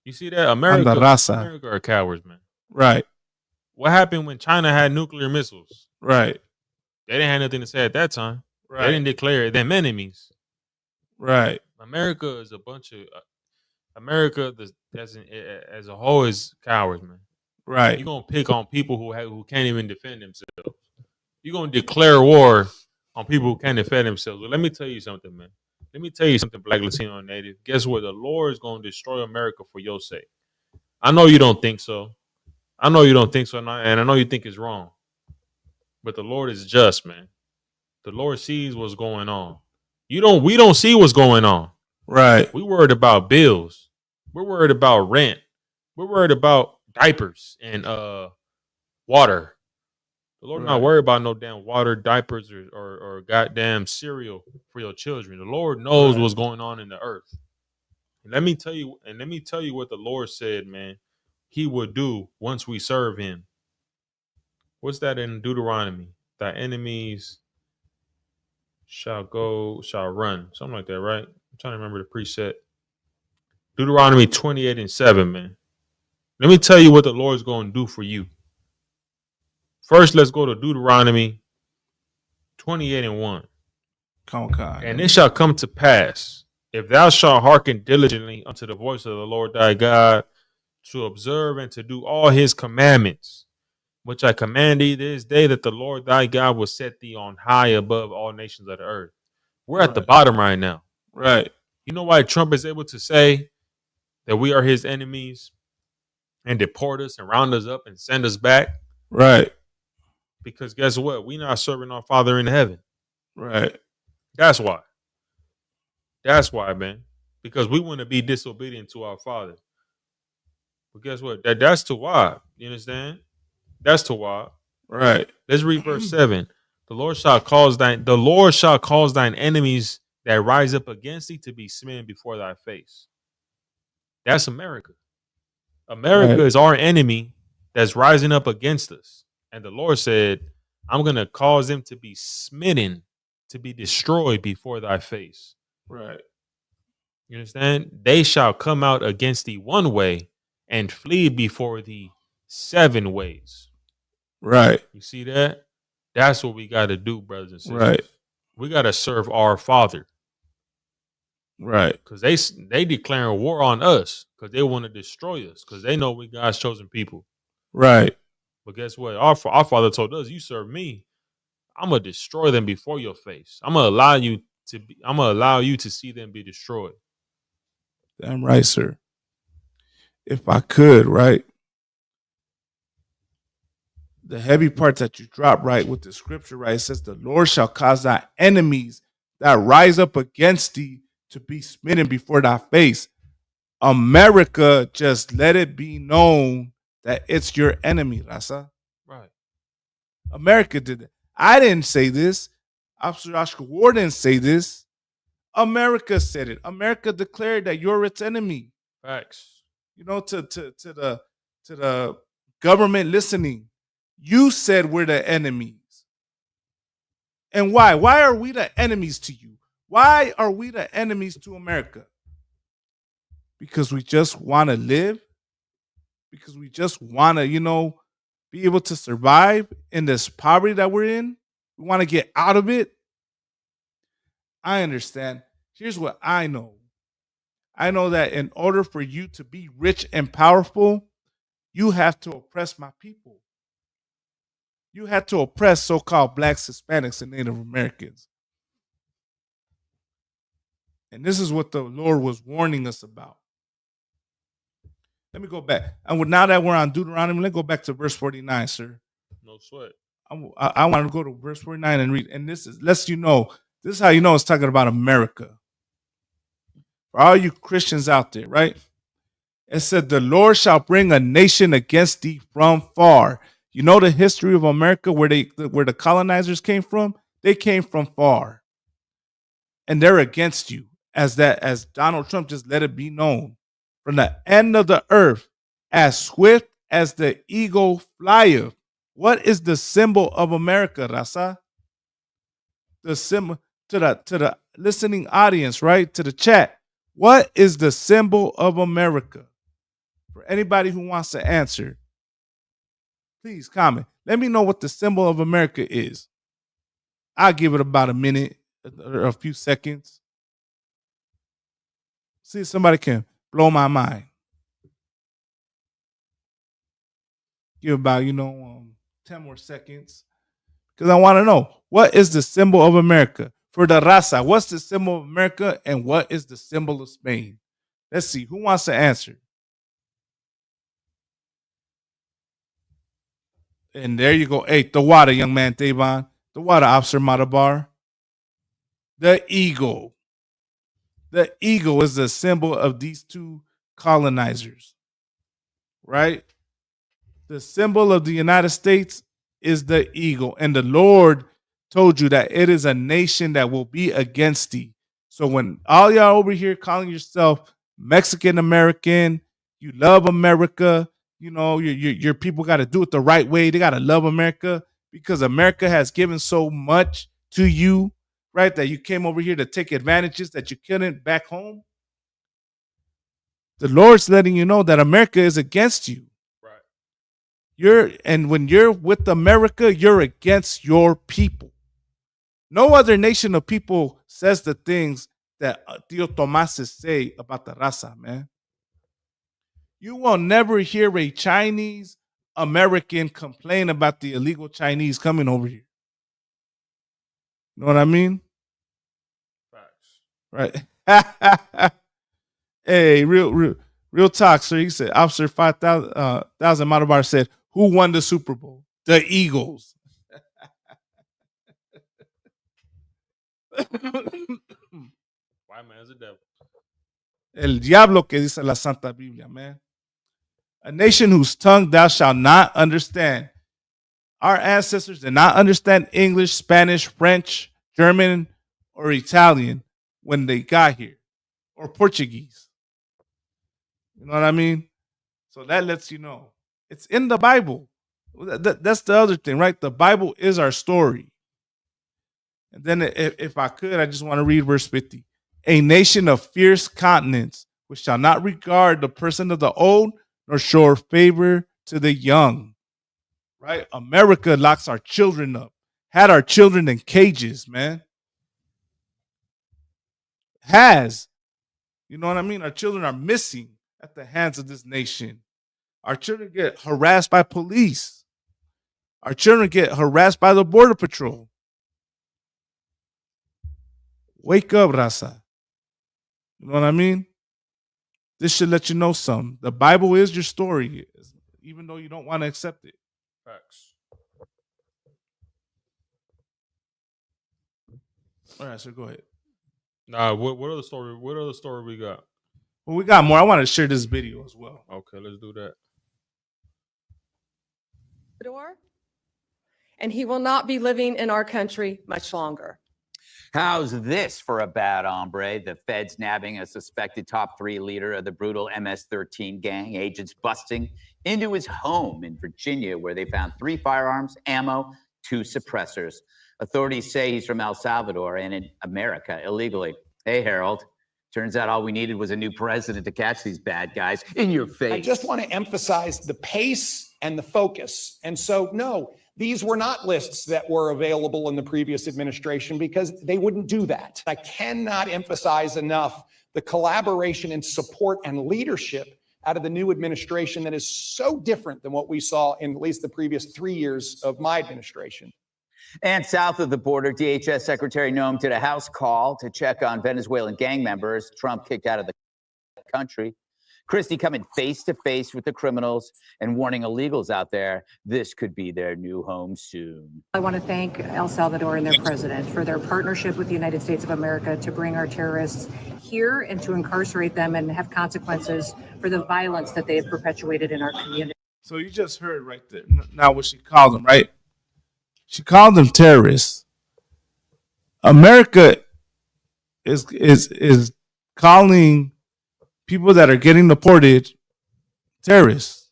You see that? America are cowards, man. Right. What happened when China had nuclear missiles? Right. They didn't have nothing to say at that time. Right. They didn't declare them enemies. Right. America is a bunch of America as a whole is cowards, man. Right. You're gonna pick on people who can't even defend themselves. You're gonna declare war on people who can't defend themselves. Well, let me tell you something, man. Let me tell you something, Black Latino Native. Guess what? The Lord is gonna destroy America for your sake. I know you don't think so. And I know you think it's wrong. But the Lord is just, man. The Lord sees what's going on. We don't see what's going on. Right. We worried about bills. We're worried about rent. We're worried about diapers and water. The Lord not worried about no damn water, diapers, or goddamn cereal for your children. The Lord knows what's going on in the earth. And let me tell you what the Lord said, man. He would do once we serve Him. What's that in Deuteronomy? Thy enemies shall run. Something like that, right? I'm trying to remember the precept. Deuteronomy 28:7, man. Let me tell you what the Lord's going to do for you. First, let's go to Deuteronomy 28:1. And it shall come to pass, if thou shalt hearken diligently unto the voice of the Lord thy God, to observe and to do all His commandments, which I command thee this day, that the Lord thy God will set thee on high above all nations of the earth. We're at the bottom right now. Right. You know why Trump is able to say that we are his enemies and deport us and round us up and send us back? Right. Because guess what? We're not serving our Father in heaven. Right. That's why. That's why, man. Because we want to be disobedient to our Father. But guess what? That's to why. You understand? That's to why. Right. Let's read verse 7. The Lord shall cause thine enemies that rise up against thee to be smitten before thy face. That's America. America is our enemy that's rising up against us. And the Lord said, I'm going to cause them to be smitten, to be destroyed before thy face. Right. You understand? They shall come out against thee one way and flee before thee 7 ways. Right. You see that? That's what we got to do, brothers and sisters. Right. We got to serve our Father. Right. Because they declaring war on us because they want to destroy us because they know we God's chosen people. Right. But guess what? Our Father told us, you serve me, I'm going to destroy them before your face. I'm going to allow you to see them be destroyed. Damn right, sir. If I could, right? The heavy parts that you drop, right, with the scripture, right? It says, the Lord shall cause thy enemies that rise up against thee to be smitten before thy face. America, just let it be known that it's your enemy, Raza. Right. America did it. I didn't say this. Officer Oscar Ward didn't say this. America said it. America declared that you're its enemy. Facts. You know, to the government listening, you said we're the enemies. And why? Why are we the enemies to you? Why are we the enemies to America? Because we just want to live? Because we just want to, be able to survive in this poverty that we're in? We want to get out of it? I understand. Here's what I know. I know that in order for you to be rich and powerful, you have to oppress my people. You have to oppress so-called blacks, Hispanics, and Native Americans. And this is what the Lord was warning us about. Let me go back. And now that we're on Deuteronomy, let's go back to verse 49, sir. No sweat. I want to go to verse 49 and read. And this is how you know it's talking about America. For all you Christians out there, right? It said, the Lord shall bring a nation against thee from far. You know the history of America, where the colonizers came from? They came from far. And they're against you, as Donald Trump just let it be known. From the end of the earth, as swift as the eagle flieth. What is the symbol of America, Raza? The symbol to the listening audience, right? To the chat. What is the symbol of America? For anybody who wants to answer, please comment. Let me know what the symbol of America is. I'll give it about a minute or a few seconds. See if somebody can blow my mind. Give about, 10 more seconds. Because I want to know, what is the symbol of America? For the Raza, what's the symbol of America and what is the symbol of Spain? Let's see. Who wants to answer? And there you go. Hey, the water, young man, Tavon. The water, Officer Matabar. The eagle. The eagle is the symbol of these two colonizers. Right? The symbol of the United States is the eagle. And the Lord told you that it is a nation that will be against thee. So when all y'all over here calling yourself Mexican American, you love America, your people got to do it the right way. They got to love America because America has given so much to you, right? That you came over here to take advantages that you couldn't back home. The Lord's letting you know that America is against you. And when you're with America, you're against your people. No other nation of people says the things that Tio Tomases say about the Raza, man. You will never hear a Chinese American complain about the illegal Chinese coming over here. You know what I mean? Facts. Right. Hey, real talk, sir. He said, Officer 5,000 Matabar said, who won the Super Bowl? The Eagles. Why White man's a devil. El diablo que dice la Santa Biblia, man. A nation whose tongue thou shalt not understand. Our ancestors did not understand English, Spanish, French, German, or Italian when they got here, or Portuguese. You know what I mean? So that lets you know. It's in the Bible. That's the other thing, right? The Bible is our story. And then if I could, I just want to read verse 50. A nation of fierce countenance, which shall not regard the person of the old, nor show favor to the young. Right? America locks our children up. Had our children in cages, man. Has. You know what I mean? Our children are missing at the hands of this nation. Our children get harassed by police. Our children get harassed by the Border Patrol. Wake up, Raza. You know what I mean? This should let you know something. The Bible is your story, even though you don't want to accept it. Facts. All right, so go ahead. Nah, what other story? What other story we got? Well, we got more. I want to share this video as well. Okay, let's do that. And he will not be living in our country much longer. How's this for a bad hombre? The feds nabbing a suspected top 3 leader of the brutal MS-13 gang, agents busting into his home in Virginia, where they found 3 firearms, ammo, 2 suppressors. Authorities say he's from El Salvador and in America illegally. Hey, Harold. Turns out all we needed was a new president to catch these bad guys in your face. I just want to emphasize the pace and the focus. And so, no, these were not lists that were available in the previous administration because they wouldn't do that. I cannot emphasize enough the collaboration and support and leadership out of the new administration that is so different than what we saw in at least the previous 3 years of my administration. And south of the border, DHS Secretary Noem did a house call to check on Venezuelan gang members Trump kicked out of the country. Christie coming face to face with the criminals and warning illegals out there this could be their new home soon. I want to thank El Salvador and their president for their partnership with the United States of America to bring our terrorists here and to incarcerate them and have consequences for the violence that they have perpetuated in our community. So you just heard right there. Now what she called them, right? She called them terrorists. America is calling people that are getting deported terrorists.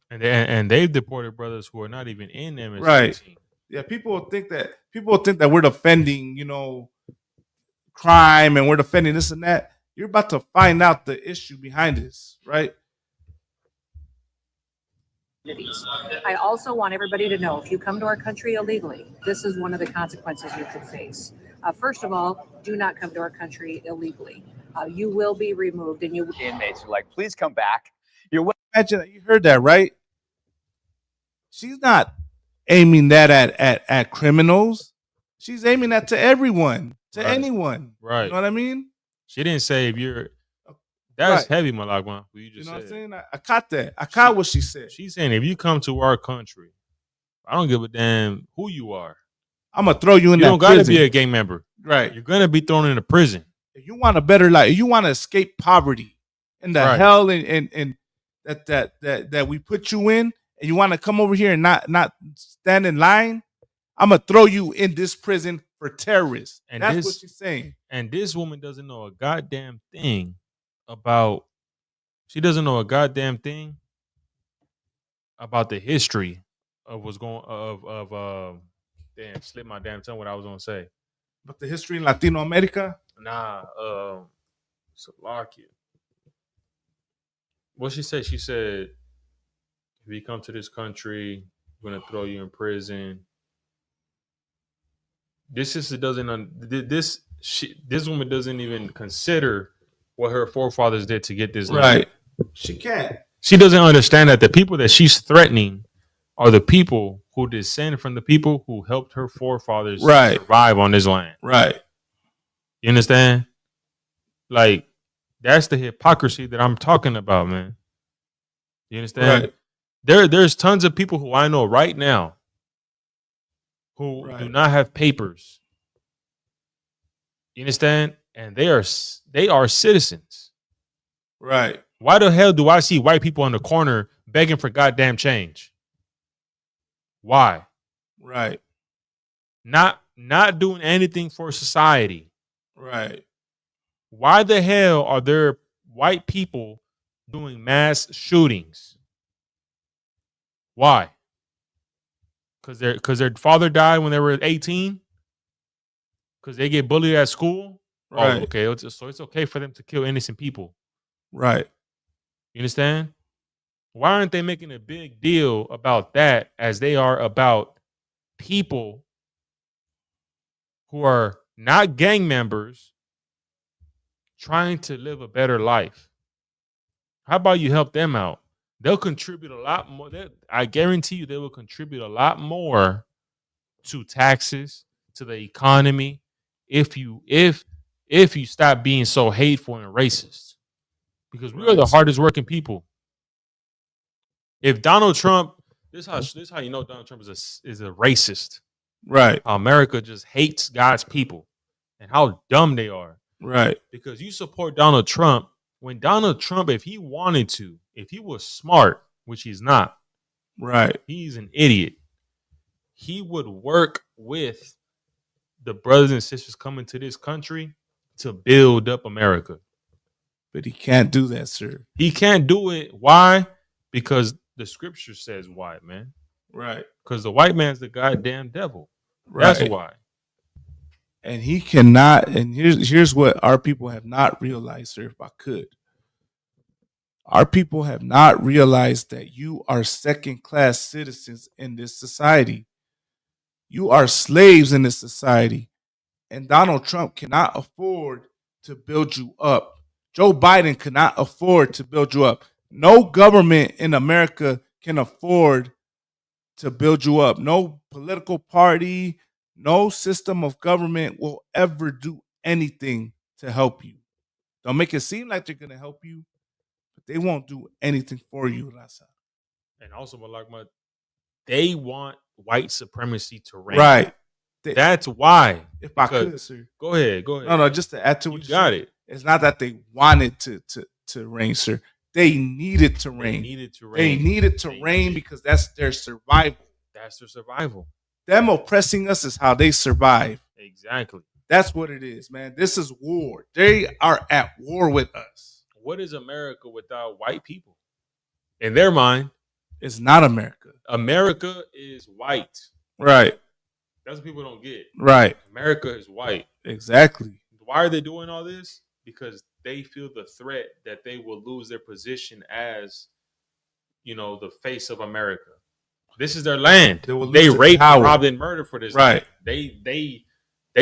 And they've deported brothers who are not even in MS-13. Right. Yeah, people think that we're defending, crime and we're defending this and that. You're about to find out the issue behind this, right? I also want everybody to know, if you come to our country illegally, this is one of the consequences you could face. First of all, do not come to our country illegally. You will be removed, and inmates are like, please come back. Imagine that. You heard that, right? She's not aiming that at criminals. She's aiming that to everyone, to anyone. Right. You know what I mean? She didn't say if you're. That's heavy, Malagma. You just know what I'm said. saying? I caught that. I caught what she said. She's saying if you come to our country, I don't give a damn who you are. I'm gonna throw you in that prison. You don't got to be a gang member. Right. You're gonna be thrown in a prison. If you want a better life, if you want to escape poverty and the hell and that we put you in, and you want to come over here and not stand in line, I'm gonna throw you in this prison for terrorists. And that's what she's saying. And this woman doesn't know a goddamn thing about. She doesn't know a goddamn thing about the history of what's going damn, slipped my damn tongue what I was gonna say. But the history in Latino America? Nah, Slovakia. What she said? She said, if you come to this country, we're gonna throw you in prison. This woman doesn't even consider what her forefathers did to get this land. Right. She can't. She doesn't understand that the people that she's threatening are the people who descend from the people who helped her forefathers survive on this land. Right. You understand? Like, that's the hypocrisy that I'm talking about, man. You understand? Right. There's tons of people who I know right now who do not have papers. You understand? and they are citizens. Right. Why the hell do I see white people on the corner begging for goddamn change? Why? Right. Not doing anything for society. Right. Why the hell are there white people doing mass shootings? Why? Because their father died when they were 18? Because they get bullied at school? Right. Oh, okay. So it's okay for them to kill innocent people. Right. You understand? Why aren't they making a big deal about that as they are about people who are not gang members trying to live a better life? How about you help them out? They'll contribute a lot more. I guarantee you they will contribute a lot more to taxes, to the economy, if you stop being so hateful and racist. Because we are the hardest working people. If Donald Trump, this is how you know Donald Trump is a racist. Right. America just hates God's people and how dumb they are. Right. Because you support Donald Trump when Donald Trump, if he wanted to, if he was smart, which he's not, right, he's an idiot, he would work with the brothers and sisters coming to this country to build up America. But he can't do that, sir. He can't do it. Why? Because the scripture says why, man. Right. Because the white man's the goddamn devil. Right. That's why. And he cannot, and here's what our people have not realized, sir, if I could. Our people have not realized that you are second-class citizens in this society. You are slaves in this society. And Donald Trump cannot afford to build you up. Joe Biden cannot afford to build you up. No government in America can afford to build you up. No political party, no system of government will ever do anything to help you. They'll make it seem like they're going to help you, but they won't do anything for you, Raza. And also, they want white supremacy to reign. Right. That's why. If I could, sir. Go ahead. No, just to add to what you got it. It's not that they wanted to reign, sir. They needed to reign. They needed to reign because that's their survival. That's their survival. Them oppressing us is how they survive. Exactly. That's what it is, man. This is war. They are at war with us. What is America without white people? In their mind, it's not America. America is white. Right. That's what people don't get. Right. America is white. Exactly. Why are they doing all this? Because they feel the threat that they will lose their position as, the face of America. This is their land. They raped, robbed, and murdered for this land. They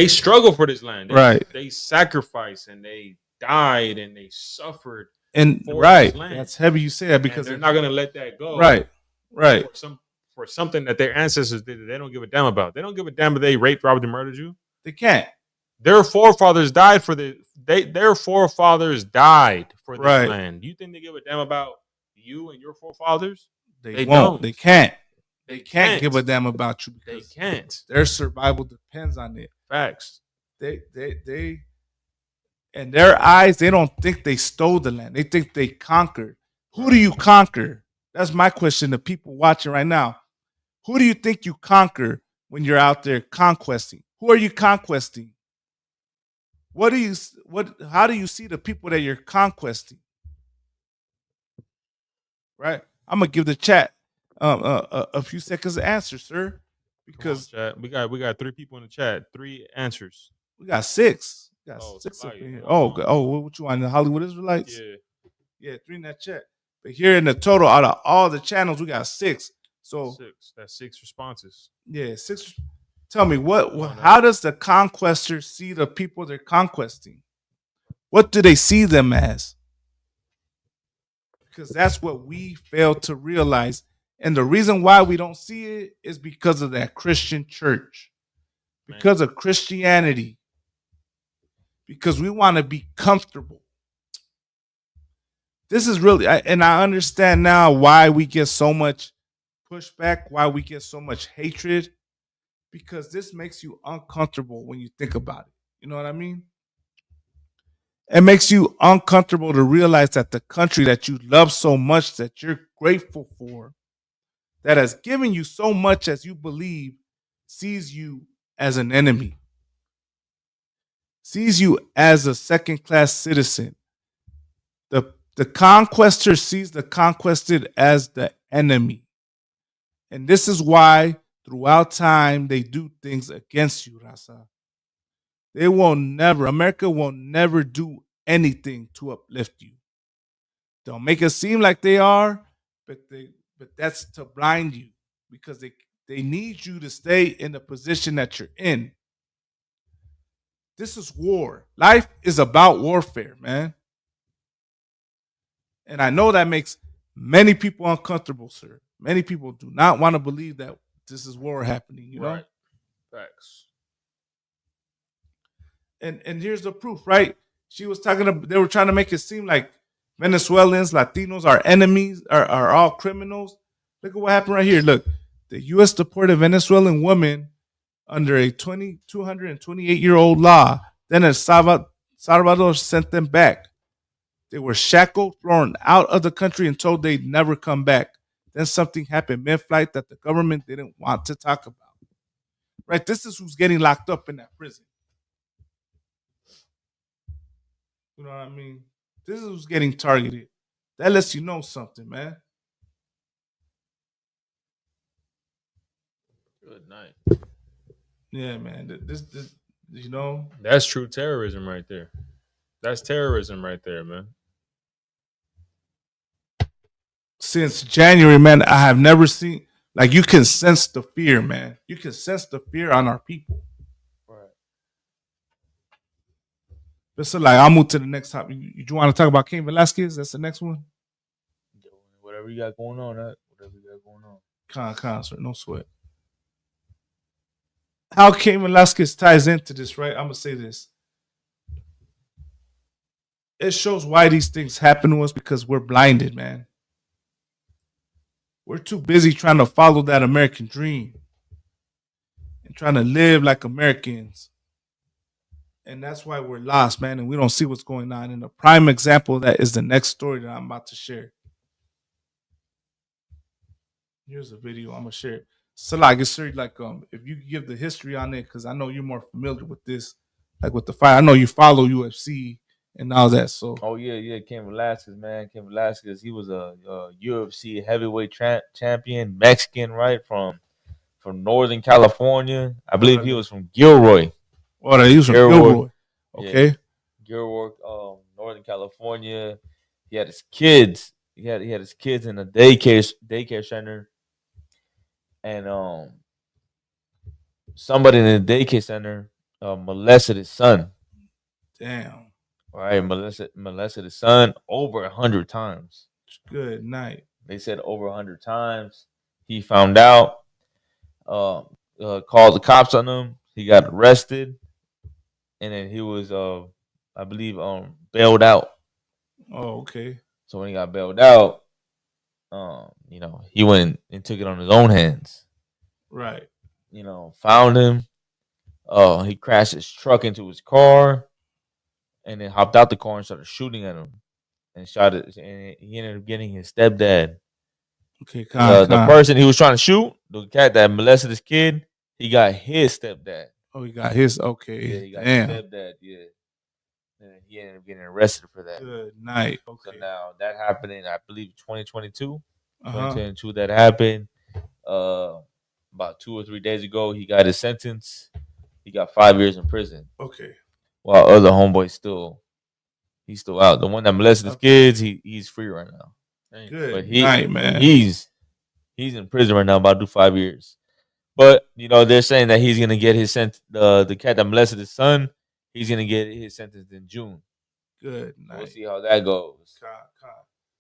struggle for this land. They sacrificed and they died and they suffered. And for this land. That's heavy you say that because they're not going to let that go. Right. For something that their ancestors did that they don't give a damn about. They don't give a damn if they raped, robbed, and murdered you. They can't. Their forefathers died for their forefathers died for this land. You think they give a damn about you and your forefathers? They won't. They can't. They can't give a damn about you because they can't. Their survival depends on it. Facts. They in their eyes, they don't think they stole the land. They think they conquered. Who do you conquer? That's my question to people watching right now. Who do you think you conquer when you're out there conquesting? Who are you conquesting? How do you see the people that you're conquesting? Right? I'm gonna give the chat a few seconds to answer, sir. Because on, chat. We got 3 people in the chat, 3 answers. We got 6. We got 6 up in here. What you want? The Hollywood Israelites? Yeah, 3 in that chat. But here in the total, out of all the channels, we got 6. So 6. That's 6 responses. Yeah, 6. Tell me how does the conquester see the people they're conquesting? What do they see them as? Because that's what we fail to realize. And the reason why we don't see it is because of that Christian church. Because of Christianity. Because we want to be comfortable. This is really, and I understand now why we get so much pushback, why we get so much hatred. Because this makes you uncomfortable when you think about it. You know what I mean? It makes you uncomfortable to realize that the country that you love so much, that you're grateful for, that has given you so much as you believe, sees you as an enemy, sees you as a second-class citizen. The conquestor sees the conquested as the enemy. And this is why throughout time they do things against you, Raza. America will never do anything to uplift you. They'll make it seem like they are, but that's to blind you because they need you to stay in the position that you're in. This is war. Life is about warfare, man. And I know that makes many people uncomfortable, sir. Many people do not want to believe that this is war happening, you know? Right. Facts. And here's the proof, right? They were trying to make it seem like Venezuelans, Latinos are enemies, are all criminals. Look at what happened right here. Look, the U.S. deported a Venezuelan woman under a 228-year-old law. Then El Salvador sent them back. They were shackled, thrown out of the country, and told they'd never come back. Then something happened mid-flight that the government didn't want to talk about. Right? This is who's getting locked up in that prison. You know what I mean? This is who's getting targeted. That lets you know something, man. Good night. Yeah, man. This you know. That's true terrorism right there. That's terrorism right there, man. Since January, man, I have never seen, like, you can sense the fear, man. You can sense the fear on our people. Right. So, like, I'll move to the next topic. You want to talk about Cain Velasquez? That's the next one. Whatever you got going on, Sir, no sweat. How Cain Velasquez ties into this, right? I'm gonna say this. It shows why these things happen to us because we're blinded, man. We're too busy trying to follow that American dream and trying to live like Americans. And that's why we're lost, man, and we don't see what's going on. And a prime example of that is the next story that I'm about to share. Here's a video I'm gonna share. So, like, it's sir, like, if you give the history on it, because I know you're more familiar with this, like with the fight. I know you follow UFC and all that. So, Cain Velasquez, man. Cain Velasquez, he was a UFC heavyweight champion, Mexican, right, from Northern California. I believe he was from Gilroy. Oh, he was from Gilroy. Okay. Yeah. Gilroy, Northern California. He had his kids. He had his kids in a daycare center, and somebody in the daycare center molested his son. Damn. Right, molested his son over 100 times. Good night. They said over 100 times. He found out, called the cops on him. He got arrested, and then he was, I believe, bailed out. Oh, okay. So when he got bailed out, he went and took it on his own hands. Right. Found him. He crashed his truck into his car, and then hopped out the car and started shooting at him, and shot it. And he ended up getting his stepdad. Okay, the person he was trying to shoot, the cat that molested his kid, he got his stepdad. Oh, he got his. Okay. Yeah, he got Damn. his stepdad. Yeah. And he ended up getting arrested for that. Good night. Okay. So now that happened in, I believe, 2022. 2022 that happened. About 2 or 3 days ago, he got his sentence. He got 5 years in prison. Okay. While other homeboys he's still out. The one that molested his kids, he's free right now. Good but night, man. He's in prison right now, about to do 5 years. But they're saying that he's gonna get his sentence. The cat that molested his son, he's gonna get his sentence in June. Good night. We'll see how that goes.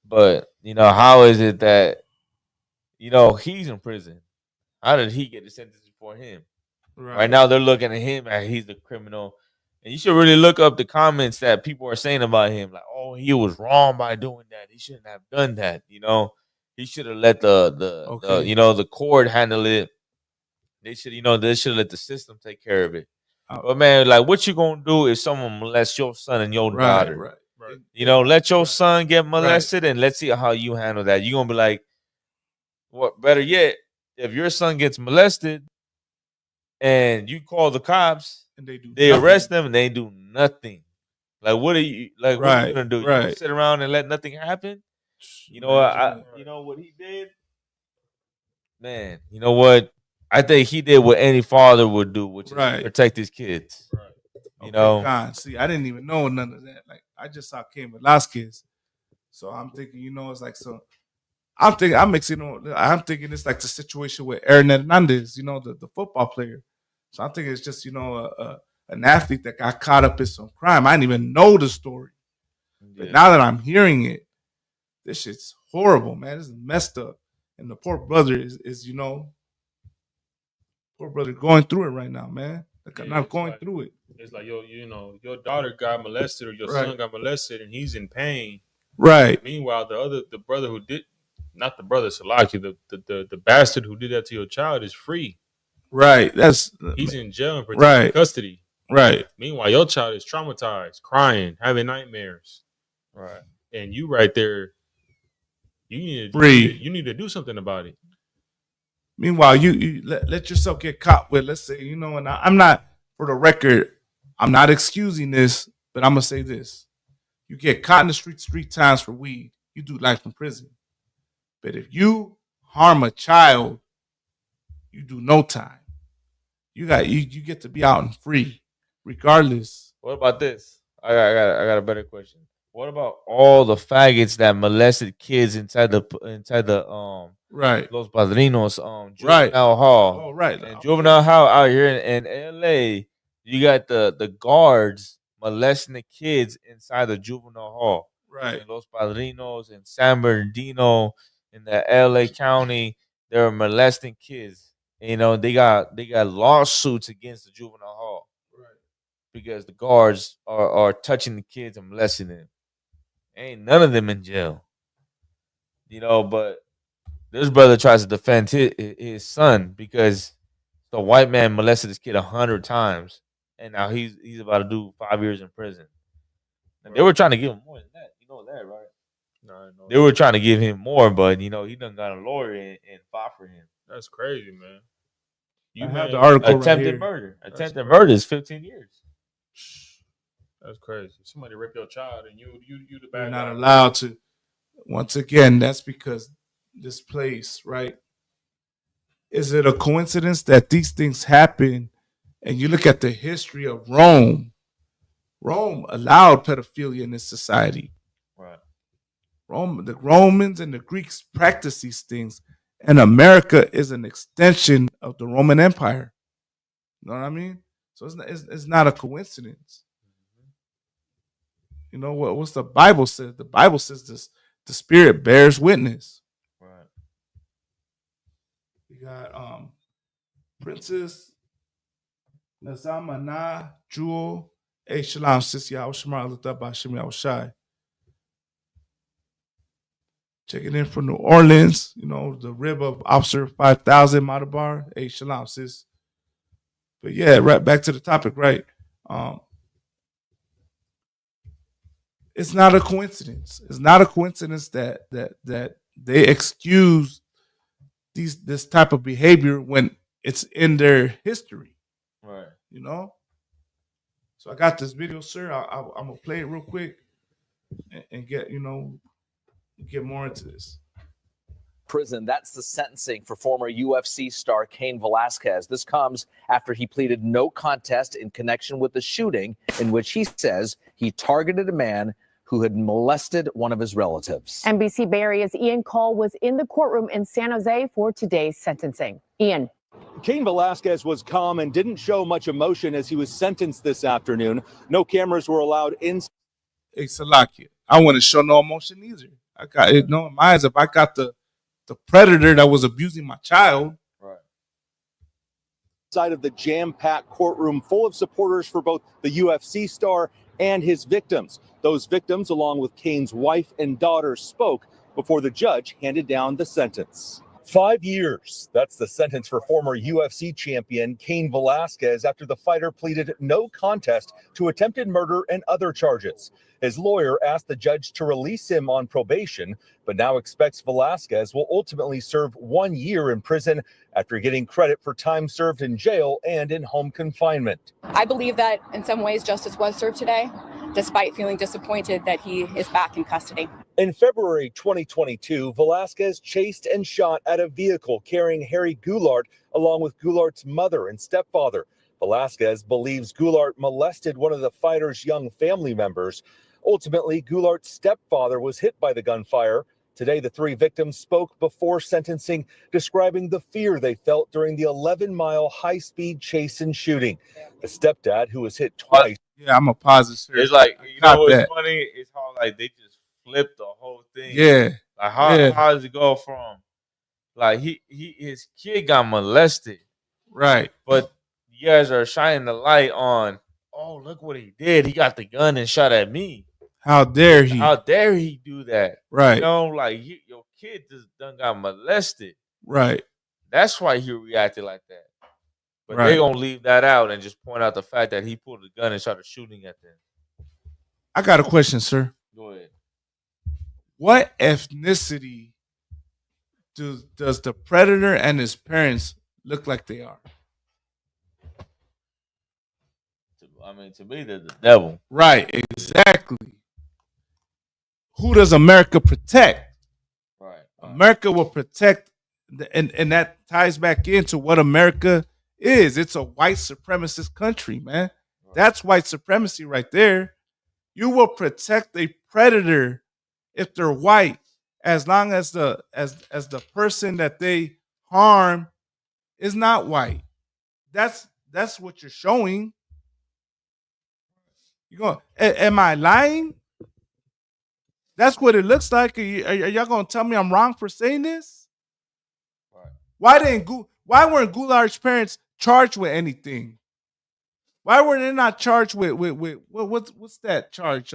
But how is it that he's in prison? How did he get the sentence before him? Right now they're looking at him as he's the criminal. And you should really look up the comments that people are saying about him. Like, oh, he was wrong by doing that. He shouldn't have done that. He should have let the court handle it. They should have let the system take care of it. But man, like, what you gonna do if someone molests your son and your daughter? Right. You know, let your son get molested, and let's see how you handle that. You gonna be like, what? Better yet, if your son gets molested, and you call the cops, and they arrest them, and they do nothing. Like, what are you like? What are you Right, gonna do? You right. gonna sit around and let nothing happen? You know, you know what he did, man. You know what? I think he did what any father would do, which is protect his kids. You know, God, see, I didn't even know none of that. Like, I just saw Cain Velasquez, so I'm thinking, you know, it's like so. I'm thinking it's like the situation with Aaron Hernandez, you know, the football player. So I'm thinking it's just, you know, an athlete that got caught up in some crime. I didn't even know the story, but now that I'm hearing it, this shit's horrible, man. This is messed up, and the poor brother is you know, poor brother going through it right now, man. Like, I'm not going through it. It's like you know, your daughter got molested or your son got molested, and he's in pain. Right. Meanwhile, the brother who did, not the brother Salaki, the bastard who did that to your child is free. Right. He's in jail in protective custody. Right. Meanwhile, your child is traumatized, crying, having nightmares. Right. And you right there, you need to do something about it. Meanwhile, you let yourself get caught with, let's say, you know, and I'm not, for the record, I'm not excusing this, but I'm gonna say this: you get caught in the streets 3 times for weed, you do life in prison. But if you harm a child, you do no time. You get to be out and free, regardless. What about this? I got a better question. What about all the faggots that molested kids inside the Los Padrinos juvenile hall? Oh, right. And juvenile hall out here in LA, you got the guards molesting the kids inside the juvenile hall. Right. In Los Padrinos in San Bernardino in the LA County, they're molesting kids. You know, they got lawsuits against the juvenile hall. Right. Because the guards are touching the kids and molesting them. Ain't none of them in jail. You know, but this brother tries to defend his son because the white man molested this kid 100 times, and now he's about to do 5 years in prison. And they were trying to give him more than that. You know that, right? No, I know. They were trying to give him more, but you know he done got a lawyer and fought for him. That's crazy, man. You have the article attempted murder. Attempted murder is 15 years. That's crazy. Somebody ripped your child, and you the bad You're guy. not allowed to. Once again, that's because this place, right? Is it a coincidence that these things happen? And you look at the history of Rome. Rome allowed pedophilia in this society. Right. The Romans and the Greeks practiced these things, and America is an extension of the Roman Empire. You know what I mean? So it's not a coincidence. You know what's the Bible says? The Bible says this: the Spirit bears witness. Right. We got Princess Nazamana Jewel. Hey, Shalom, sis Yahushua, looked up by Shem Yahushai. Checking in from New Orleans, you know, the rib of Officer 5000 Madabar. Hey, Shalom, sis. But yeah, right back to the topic, right? It's not a coincidence. It's not a coincidence that they excuse this type of behavior when it's in their history. Right. You know? So I got this video, sir. I'm gonna play it real quick and get more into this. Prison. That's the sentencing for former UFC star Cain Velasquez. This comes after he pleaded no contest in connection with the shooting in which he says he targeted a man who had molested one of his relatives. NBC Bay Area's Ian Cole was in the courtroom in San Jose for today's sentencing. Ian. Cain Velasquez was calm and didn't show much emotion as he was sentenced this afternoon. No cameras were allowed in. Hey, Salakia, I want to show no emotion either. I got it. No, in my eyes, if I got the predator that was abusing my child. Right. Side of the jam-packed courtroom full of supporters for both the UFC star and his victims. Those victims, along with Cain's wife and daughter, spoke before the judge handed down the sentence. 5 years. That's the sentence for former UFC champion Cain Velasquez after the fighter pleaded no contest to attempted murder and other charges. His lawyer asked the judge to release him on probation, but now expects Velasquez will ultimately serve 1 year in prison after getting credit for time served in jail and in home confinement. I believe that in some ways justice was served today, despite feeling disappointed that he is back in custody. In February 2022, Velasquez chased and shot at a vehicle carrying Harry Goulart along with Goulart's mother and stepfather. Velasquez believes Goulart molested one of the fighter's young family members. Ultimately, Goulart's stepfather was hit by the gunfire. Today, the 3 victims spoke before sentencing, describing the fear they felt during the 11-mile high-speed chase and shooting. The stepdad, who was hit twice. Yeah, I'm a positive. It's like, you know what's funny? It's how like they just flipped the whole thing. Yeah. Like how does it go from like his kid got molested, right? But you guys are shining the light on. Oh, look what he did! He got the gun and shot at me. How dare he? How dare he do that? Right. You know, like your kid just done got molested. Right. That's why he reacted like that. But Right. they gonna leave that out and just point out the fact that he pulled the gun and started shooting at them. I got a question, sir. Go ahead. What ethnicity does the predator and his parents look like they are? I mean, to me, they're the devil. Right, exactly. Who does America protect? Right. America will protect, and that ties back into what America is. It's a white supremacist country, man. Right. That's white supremacy right there. You will protect a predator if they're white, as long as the person that they harm is not white. That's what you're showing. You go? Am I lying? That's what it looks like. Are y'all gonna tell me I'm wrong for saying this? Right. Why weren't Goulart's parents charged with anything? Why were they not charged with what's that charge?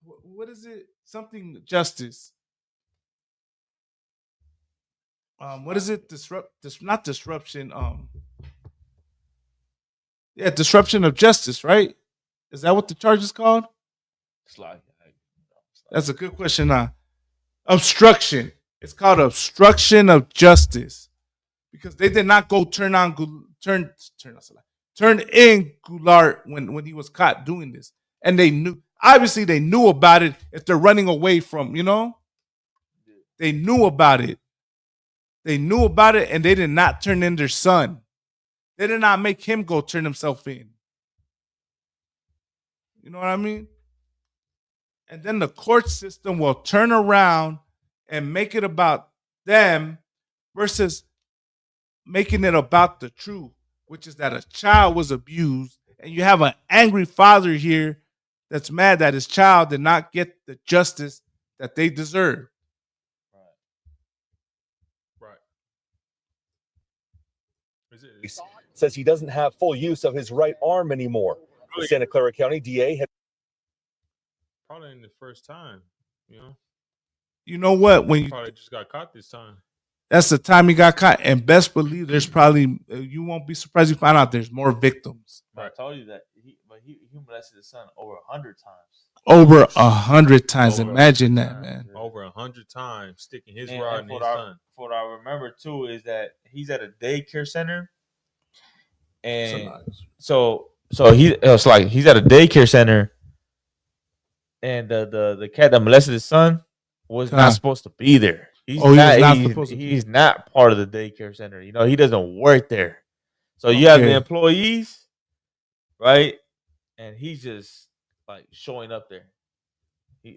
What is it? Something justice. What is it? Not disruption. Yeah, disruption of justice, right? Is that what the charge is called? That's a good question. Obstruction. It's called obstruction of justice because they did not go turn in Goulart when he was caught doing this, and they knew. Obviously, they knew about it. If they're running away from, they knew about it. They knew about it, and they did not turn in their son. They did not make him go turn himself in. You know what I mean? And then the court system will turn around and make it about them versus making it about the truth, which is that a child was abused, and you have an angry father here that's mad that his child did not get the justice that they deserve. Says he doesn't have full use of his right arm anymore. The Santa Clara County DA had probably in the first time, You know what? When you probably just got caught this time. That's the time he got caught, and best believe there's probably you won't be surprised you find out there's more victims. I told you that he molested his son over 100 times. Over 100 times. Imagine that, man. Over 100 times sticking his rod in his son. What I remember too is that he's at a daycare center, and so it's like he's at a daycare center, and the cat that molested his son was not supposed to be there. He's not part of the daycare center. He doesn't work there. So you have the employees, right? And he's just like showing up there.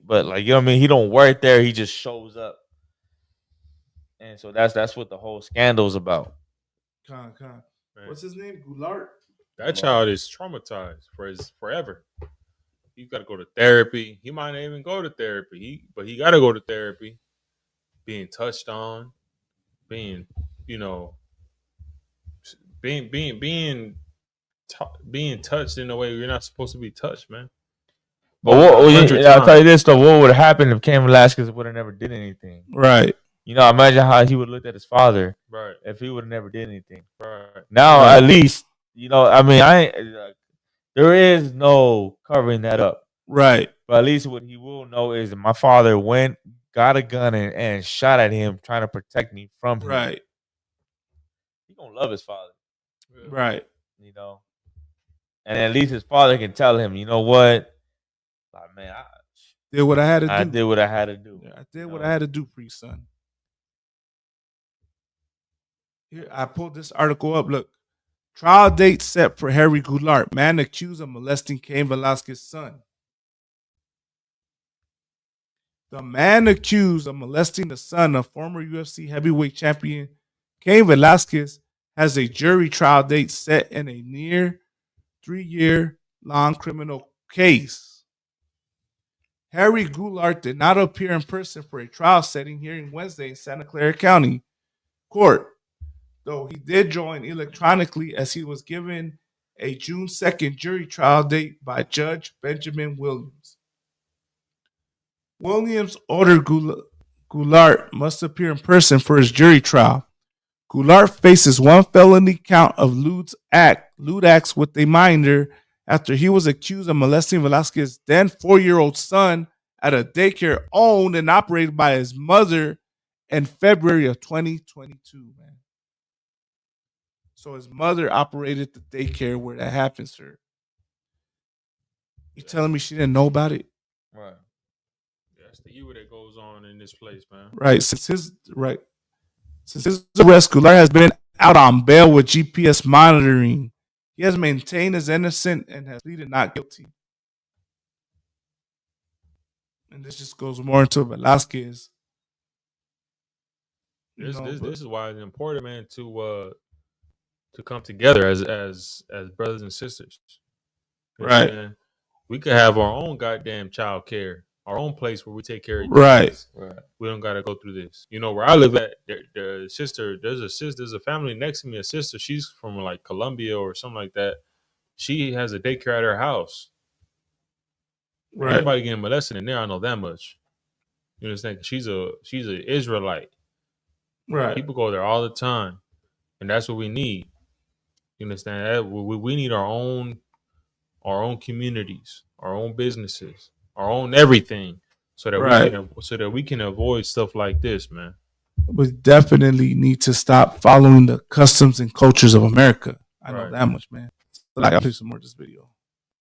But like, he don't work there. He just shows up. And so that's what the whole scandal's about. What's his name? Goulart? That child is traumatized forever. He's got to go to therapy. He might not even go to therapy. But he got to go to therapy. Being touched on, being touched in a way you're not supposed to be touched, man. But I'll tell you this though: what would have happened if Cain Velasquez would have never did anything? Right. You know, imagine how he would look at his father, Right. if he would have never did anything. Right. Now, at least, you know, I mean, there is no covering that up. Right. But at least what he will know is that my father went, got a gun, and shot at him, trying to protect me from him. Right. He gonna love his father. Right. You know, and at least his father can tell him, you know what, like, man, I did what I had to do. I did what I had to do. Yeah, I did what I had to do for you, son. Here, I pulled this article up. Look, trial date set for Harry Goulart, man accused of molesting Cain Velasquez's son. The man accused of molesting the son of former UFC heavyweight champion Cain Velasquez has a jury trial date set in a near 3-year-long criminal case. Harry Goulart did not appear in person for a trial setting hearing Wednesday in Santa Clara County Court, though he did join electronically as he was given a June 2nd jury trial date by Judge Benjamin Williams. Williams ordered Goulart must appear in person for his jury trial. Goulart faces one felony count of lewd acts with a minor after he was accused of molesting Velasquez's then 4-year-old son at a daycare owned and operated by his mother in February of 2022, man. So his mother operated the daycare where that happened, sir. You telling me she didn't know about it? Right. That's the evil that goes on in this place, man. Right. Since his arrest, Goulart has been out on bail with GPS monitoring. He has maintained his innocence and has pleaded not guilty. And this just goes more into Velasquez. This is why it's important, man, to come together as brothers and sisters. You know what I'm Right. saying? We could have our own goddamn child care, our own place where we take care of each Right. kids. Right. We don't gotta go through this. You know, where I live at, there's a family next to me, a sister, she's from like Colombia or something like that. She has a daycare at her house. Right. Everybody getting molested in there, I know that much. You understand? She's a Israelite. Right. People go there all the time. And that's what we need. You understand? We need our own communities, our own businesses, our own everything, so that we can avoid stuff like this, man. We definitely need to stop following the customs and cultures of America. I know that much, man. Like, I'll play some more of this video.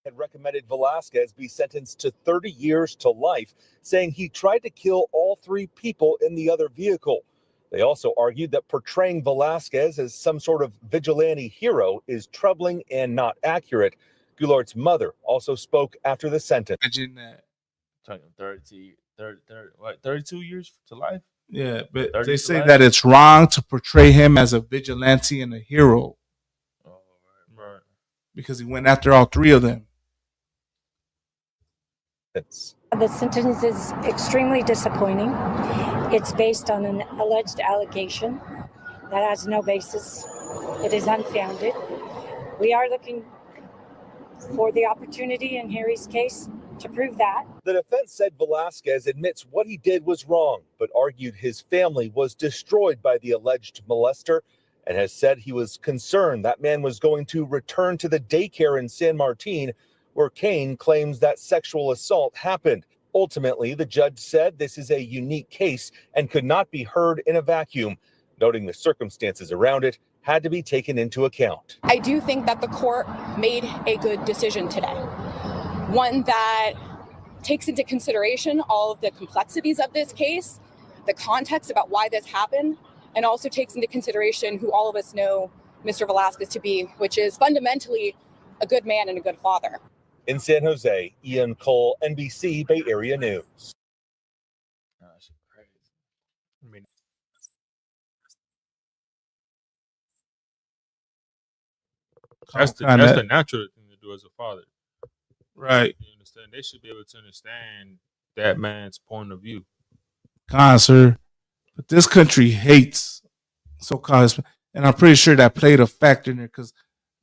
Had recommended Velasquez be sentenced to 30 years to life, saying he tried to kill all 3 people in the other vehicle. They also argued that portraying Velasquez as some sort of vigilante hero is troubling and not accurate. Goulart's mother also spoke after the sentence. Imagine that. Talking 32 years to life? Yeah, but 30 they to say life? that it's wrong to portray him as a vigilante and a hero. Oh, right. Because he went after all 3 of them. The sentence is extremely disappointing. It's based on an alleged allegation that has no basis. It is unfounded. We are looking for the opportunity in Harry's case to prove that. The defense said Velasquez admits what he did was wrong, but argued his family was destroyed by the alleged molester and has said he was concerned that man was going to return to the daycare in San Martin where Cain claims that sexual assault happened. Ultimately, the judge said this is a unique case and could not be heard in a vacuum, noting the circumstances around it had to be taken into account. I do think that the court made a good decision today. One that takes into consideration all of the complexities of this case, the context about why this happened, and also takes into consideration who all of us know Mr. Velasquez to be, which is fundamentally a good man and a good father. In San Jose, Ian Cole, NBC Bay Area News. I mean, that's the natural thing to do as a father. Right. You understand? They should be able to understand that man's point of view. Sir. But this country hates so-called, and I'm pretty sure that played a factor in there because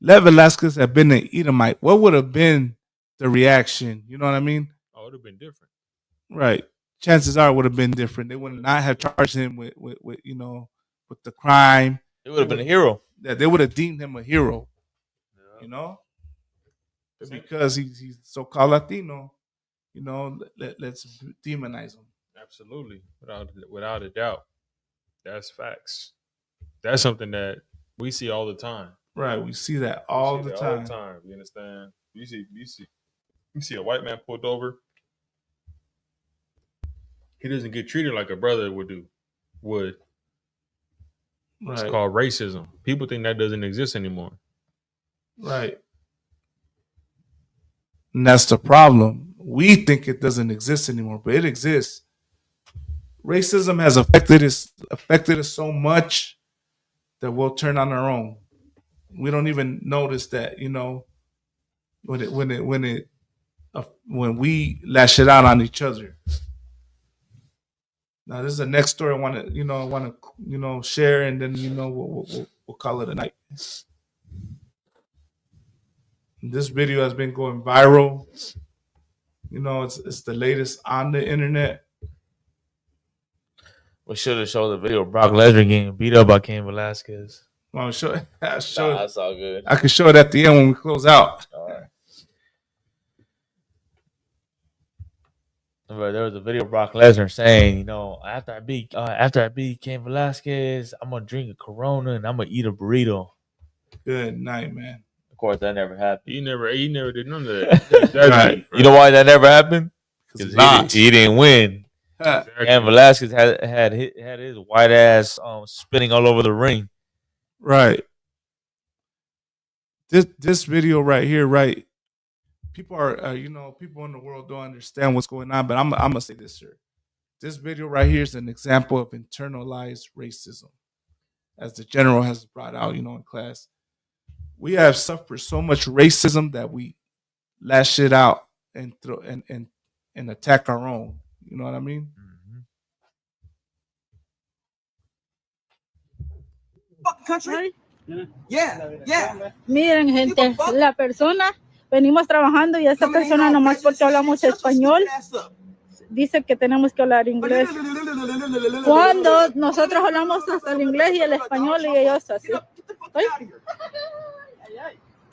Lev Velasquez had been an Edomite. What would have been the reaction? You know what I mean? Oh, it would have been different. Right. chances are it would have been different. They would not have charged him with with the crime. It would have been a hero. Yeah, they would have deemed him a hero. You know, but because he's so-called Latino, let's demonize him. Absolutely, without a doubt, that's facts. That's something that we see all the time. Right, we see that all the time. All the time. You understand? You see a white man pulled over. He doesn't get treated like a brother would. It's Right. called racism. People think that doesn't exist anymore. Right. And that's the problem. We think it doesn't exist anymore, but it exists. Racism has affected us so much that we'll turn on our own. We don't even notice that, when we lash it out on each other. Now, this is the next story I want to share, and then we'll call it a night. This video has been going viral. It's the latest on the internet. We should have showed the video of Brock Lesnar getting beat up by Cain Velasquez. Well, show that's all good. I can show it at the end when we close out. All right. But there was a video of Brock Lesnar saying, after I beat Cain Velasquez, I'm gonna drink a Corona and I'm gonna eat a burrito. Good night, man. Of course, that never happened. He never did none of that. Right. You know why that never happened? Because he didn't win. Exactly. And Velasquez had his white ass spinning all over the ring. Right. This video right here, right? People are, people in the world don't understand what's going on, but I'm gonna say this, sir. This video right here is an example of internalized racism, as the general has brought out, in class. We have suffered so much racism that we lash it out and throw and attack our own. You know what I mean? Country? Yeah. Miren, gente, la persona, venimos trabajando y esta persona nomás porque hablamos español, dice que tenemos que hablar inglés. Cuando nosotros hablamos hasta el inglés y el español y ellos así.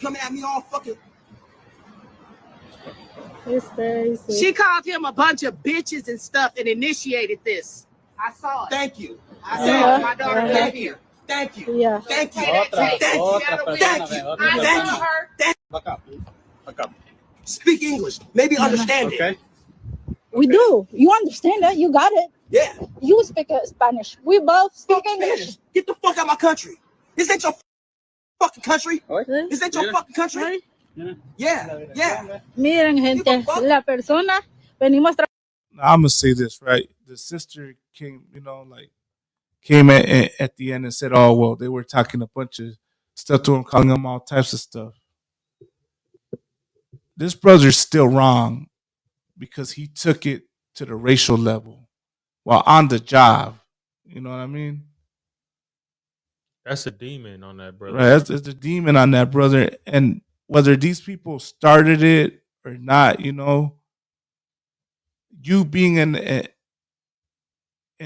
Coming at me all fucking. She called him a bunch of bitches and stuff and initiated this. I saw it. Thank you. I saw my daughter live here. Thank you. Yeah. Thank you. Thank you. Back up. Speak English. Maybe understand it. We do. You understand that? You got it. Yeah. You speak Spanish. We both speak English. Get the fuck out of my country. Is that your fucking country? Is that your fucking country? Yeah. Miren, gente, la persona, venimos I'm gonna say this, right? The sister came, came at the end and said, "Oh, well, they were talking a bunch of stuff to him, calling him all types of stuff." This brother's still wrong because he took it to the racial level while on the job. You know what I mean? That's a demon on that brother. Right, that's a demon on that brother. And whether these people started it or not, you being in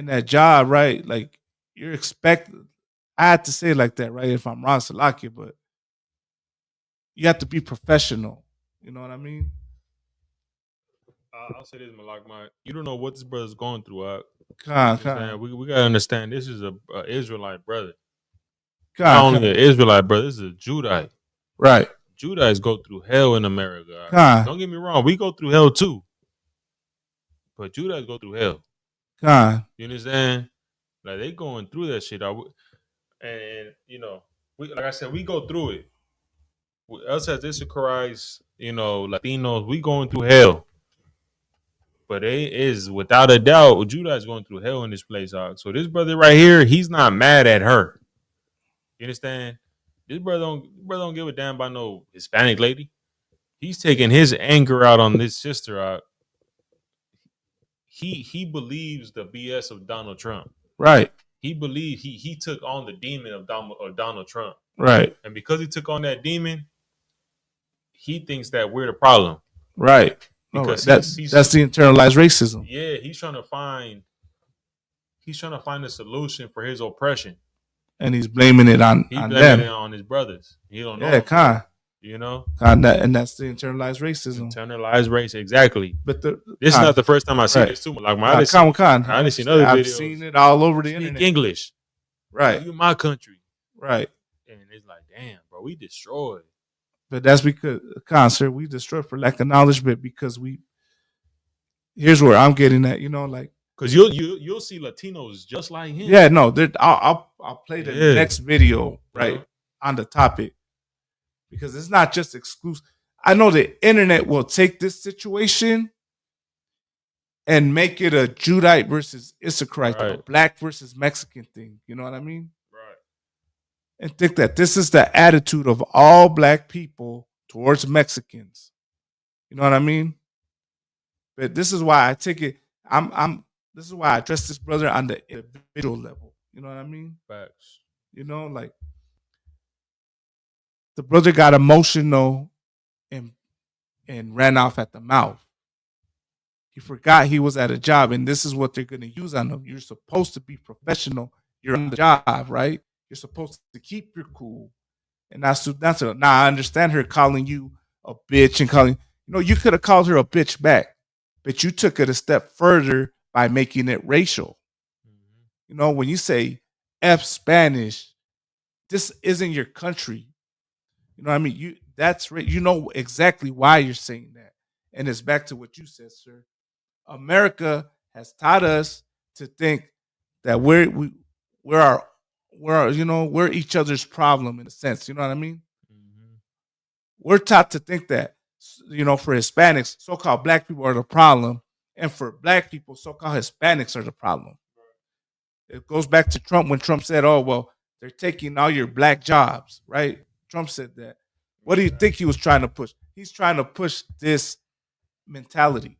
that job, right? Like you're expected. I had to say it like that, right? If I'm wrong, Salakia, but you have to be professional. You know what I mean? I'll say this, Malak. You don't know what this brother's going through. We gotta understand. This is a Israelite brother. Not only an Israelite brother, this is a Judite. Right. Judites go through hell in America. Don't get me wrong, we go through hell too. But Judites go through hell. You understand? Like they going through that shit. And like I said, we go through it. Us as Issacharites, Latinos, we going through hell. But it is without a doubt, Judites going through hell in this place. So this brother right here, he's not mad at her. You understand? This brother don't give a damn about no Hispanic lady. He's taking his anger out on this sister. He believes the BS of Donald Trump. Right. He believed he took on the demon of Donald Trump. Right. And because he took on that demon, he thinks that we're the problem. Right. because that's the internalized racism. Yeah, he's trying to find a solution for his oppression, and he's blaming it on them. It on his brothers. He don't know. Yeah, Khan. You know, and that's the internalized racism. Internalized race, exactly. But this is not the first time I see this too. Like I didn't seen other I've videos. seen it all over the Speak internet. English, right? You my country, right? And it's like, damn, bro, we destroyed. But that's because sir, we destroyed for lack of knowledge, but because here's where I'm getting at. You know, like because you'll see Latinos just like him. Yeah, no, I'll play the next video on the topic. Because it's not just exclusive. I know the internet will take this situation and make it a Judite versus Issacharite, a black versus Mexican thing. You know what I mean? Right. And think that this is the attitude of all black people towards Mexicans. You know what I mean? But this is why I take it. This is why I address this brother on the individual level. You know what I mean? Facts. You know, like. The brother got emotional and ran off at the mouth. He forgot he was at a job, and this is what they're going to use on him. You're supposed to be professional. You're on the job, right? You're supposed to keep your cool. And that's now I understand her calling you a bitch and calling, you could have called her a bitch back, but you took it a step further by making it racial. Mm-hmm. When you say F Spanish, this isn't your country. You know what I mean? You know exactly why you're saying that. And it's back to what you said, sir. America has taught us to think that we're each other's problem in a sense. You know what I mean? Mm-hmm. We're taught to think that, for Hispanics, so-called black people are the problem. And for black people, so-called Hispanics are the problem. It goes back to Trump when Trump said, oh, well, they're taking all your black jobs, right? Trump said that. What do you think he was trying to push? He's trying to push this mentality.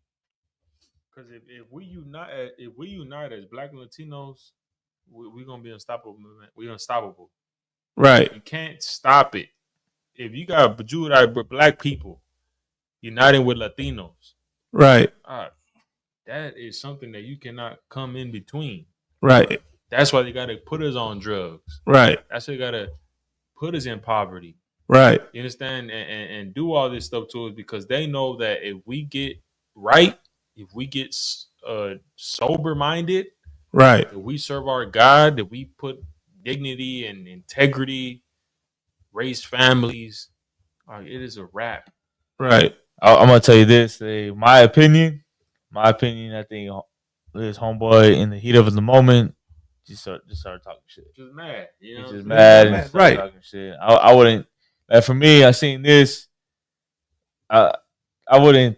Because if we unite as black Latinos, we're gonna be unstoppable. We're unstoppable. Right. You can't stop it. If you got Judite black people uniting with Latinos, right? That is something that you cannot come in between. Right. That's why they got to put us on drugs. Right. That's why they got to put us in poverty. Right. You understand? And do all this stuff to us because they know that if we get right, if we get sober minded, right, if we serve our God, that we put dignity and integrity, raise families, it is a wrap. Right. I'm gonna tell you this. My opinion. I think this homeboy in the heat of the moment just started talking shit. Just mad. You know? He's just mad and right. Talking shit. I wouldn't. For me, I seen this. I wouldn't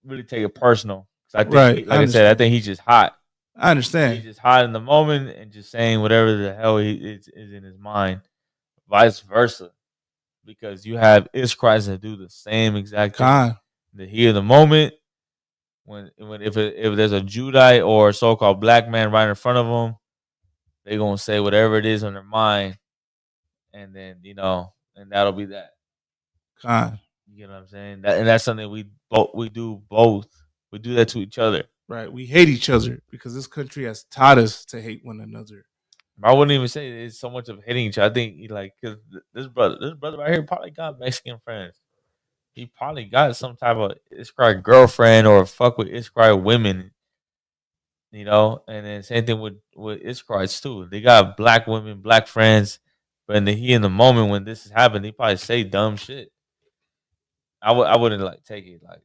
really take it personal. I think, right. Like I said, I think he's just hot. I understand. He's just hot in the moment and just saying whatever the hell is in his mind. Vice versa, because you have Israelites that do the same exact thing. The heat of the moment. If there's a Judite or a so-called black man right in front of them, they're gonna say whatever it is on their mind, and then and that'll be that. You know what I'm saying? And that's something we do both. We do that to each other. Right. We hate each other because this country has taught us to hate one another. I wouldn't even say it's so much of hating each other. I think because this brother right here probably got Mexican friends. He probably got some type of Israelite girlfriend or fuck with Israelite women, and then same thing with Israelites too. They got black women, black friends, but in the moment when this is happening, they probably say dumb shit. I wouldn't take it like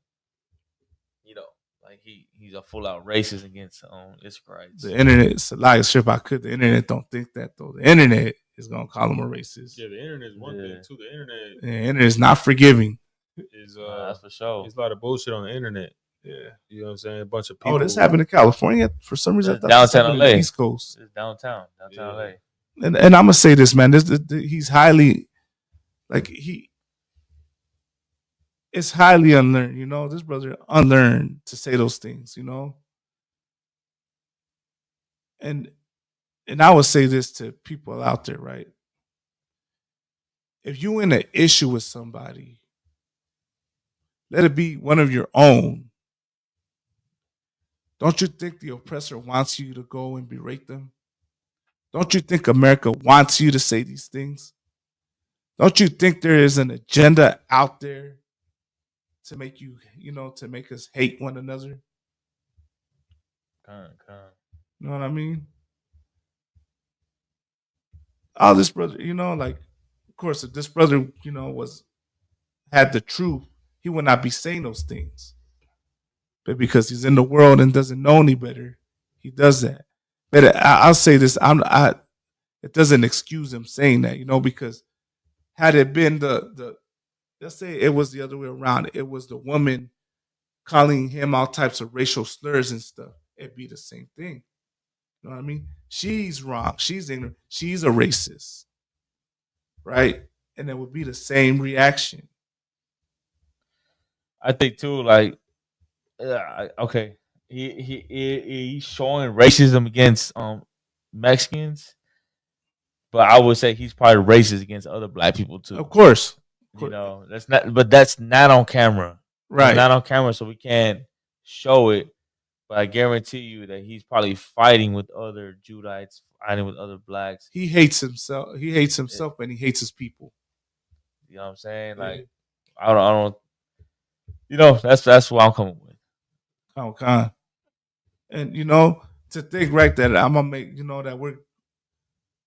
he's a full out racist against Israelites. The internet's a lie. Sure, if I could, the internet don't think that though. The internet is gonna call him a racist. Yeah, the internet is one thing too. The internet, the internet is not forgiving. That's for sure. There's a lot of bullshit on the internet. Yeah, you know what I'm saying. A bunch of people. Oh, this happened in California for some reason. Downtown LA, East Coast. It's downtown LA. And I'm gonna say this, man. He's highly, it's highly unlearned. This brother unlearned to say those things. And I would say this to people out there, right? If you in an issue with somebody, Let it be one of your own. Don't you think the oppressor wants you to go and berate them? Don't you think America wants you to say these things? Don't you think there is an agenda out there to make you, to make us hate one another? You know what I mean? All this brother, like, of course, if this brother, had the truth, he would not be saying those things. But because he's in the world and doesn't know any better, he does that. But I'll say this: it doesn't excuse him saying that, because had it been the let's say it was the other way around, it was the woman calling him all types of racial slurs and stuff, it'd be the same thing. You know what I mean? She's wrong. She's ignorant. She's a racist, right? And it would be the same reaction. I think too, like, okay, he's showing racism against Mexicans, but I would say he's probably racist against other black people too. Of course. That's not, but that's not on camera, right? It's not on camera, so we can't show it. But I guarantee you that he's probably fighting with other Judites, fighting with other blacks. He hates himself. He hates himself, and he hates his people. You know what I'm saying? Like, I don't. That's what I'm coming with. Okay. And to think right that I'm gonna make that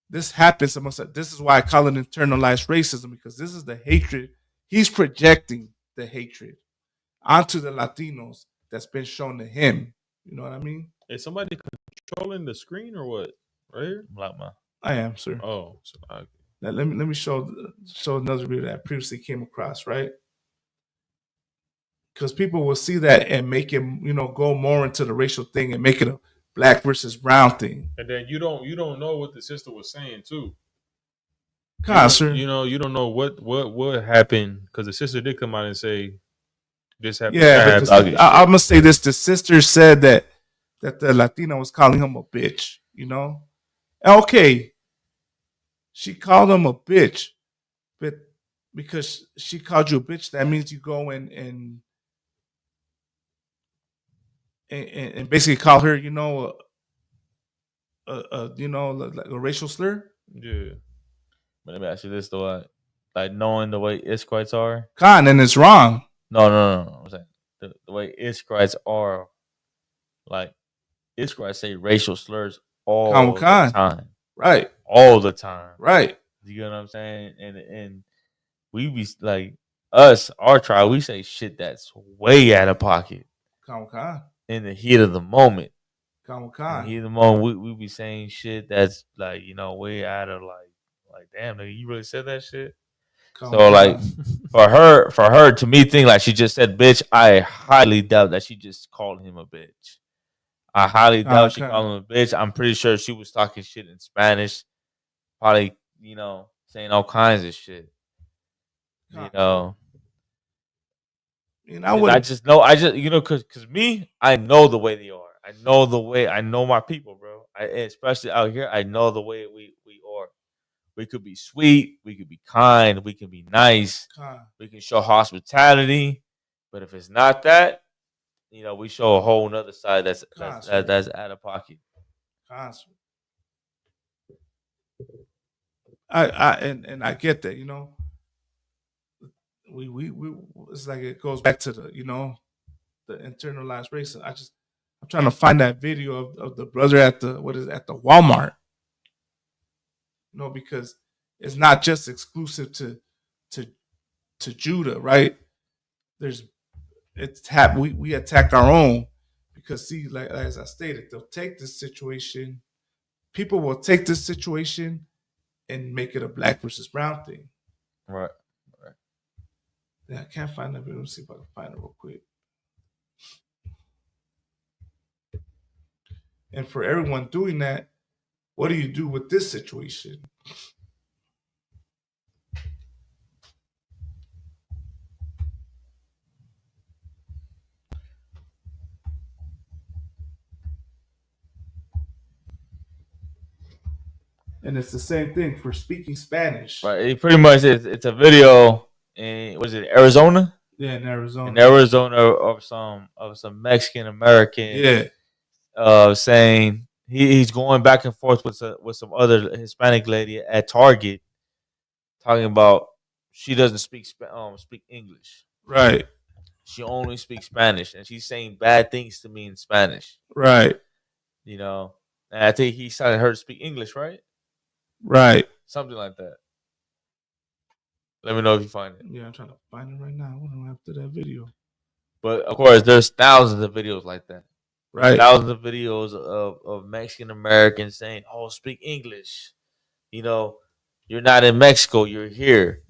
this happens amongst us. This is why I call it internalized racism, because this is the hatred. He's projecting the hatred onto the Latinos that's been shown to him. You know what I mean? Is somebody controlling the screen or what? Right here? Black man. I am, sir. Oh, now let me show another video that I previously came across, right? Because people will see that and make it, go more into the racial thing and make it a black versus brown thing. And then you don't know what the sister was saying too. Sir. You don't know what happened, because the sister did come out and say this happened. Yeah, I'm gonna say this: the sister said that the Latina was calling him a bitch. Okay, she called him a bitch, but because she called you a bitch, that means you go and basically call her, like a racial slur. Yeah. But let me ask you this though: like knowing the way Iskrites are, and it's wrong. No. I'm saying the way Iskrites are, like Iskrites say racial slurs all the time, right? All the time, right? You know what I'm saying? And we be like our tribe, we say shit that's way out of pocket. In the heat of the moment. In the heat of the moment, we be saying shit that's like, way out of like damn, nigga, you really said that shit? So like for her to me think like she just said bitch, I highly doubt that she just called him a bitch. I highly doubt she called him a bitch. I'm pretty sure she was talking shit in Spanish, probably, saying all kinds of shit. And I just know, because me, I know the way they are. I know my people, bro. Especially out here, I know the way we are. We could be sweet, we could be kind, we can be nice, we can show hospitality. But if it's not that, we show a whole nother side that's out of pocket. I get that, we it's like it goes back to the the internalized racism. I'm trying to find that video of the brother at the Walmart. Because it's not just exclusive to Judah, right? We attack our own, because see, like as I stated, they'll take this situation. People will take this situation and make it a black versus brown thing. Right. Yeah, I can't find that video. Let's see if I can find it real quick. And for everyone doing that, what do you do with this situation? And it's the same thing for speaking Spanish. Right. It pretty much it's a video in, was it Arizona? Yeah, in Arizona. In Arizona, of some Mexican American. Yeah. Saying he's going back and forth with some other Hispanic lady at Target, talking about she doesn't speak English. Right. She only speaks Spanish, and she's saying bad things to me in Spanish. Right. You know, and I think he's telling her to speak English, right? Right. Something like that. Let me know if you find it. Yeah, I'm trying to find it right now. What do I after that video? But of course, there's thousands of videos like that. Right. Thousands of videos of Mexican Americans saying, "Oh, speak English." You know, you're not in Mexico, you're here.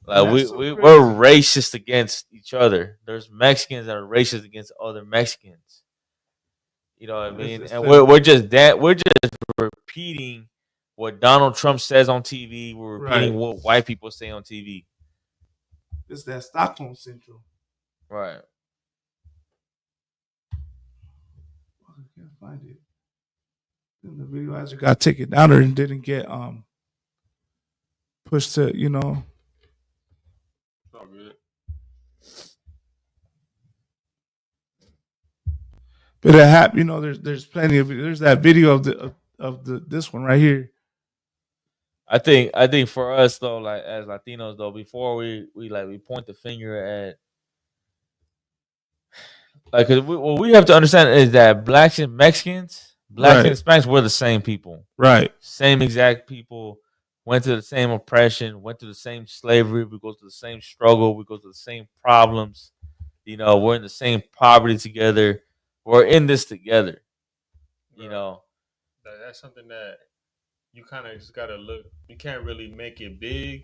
Like we're racist against each other. There's Mexicans that are racist against other Mexicans. You know what I mean? And we're just repeating what Donald Trump says on TV. We're repeating what white people say on TV. It's that Stockholm syndrome. Right. I can't find it. And the video actually got taken down there and didn't get pushed to, you know. All good. But it happened, you know, there's plenty of there's that video of this one right here. I think for us though, like as Latinos though, before we point the finger at, like, 'cause what we have to understand is that blacks and Mexicans, blacks and Hispanics, we're the same people. Right. Same exact people, went to the same oppression, went through the same slavery, we go through the same struggle, we go through the same problems. You know, we're in the same poverty together. We're in this together. You know. That's something that you kind of just gotta look. You can't really make it big.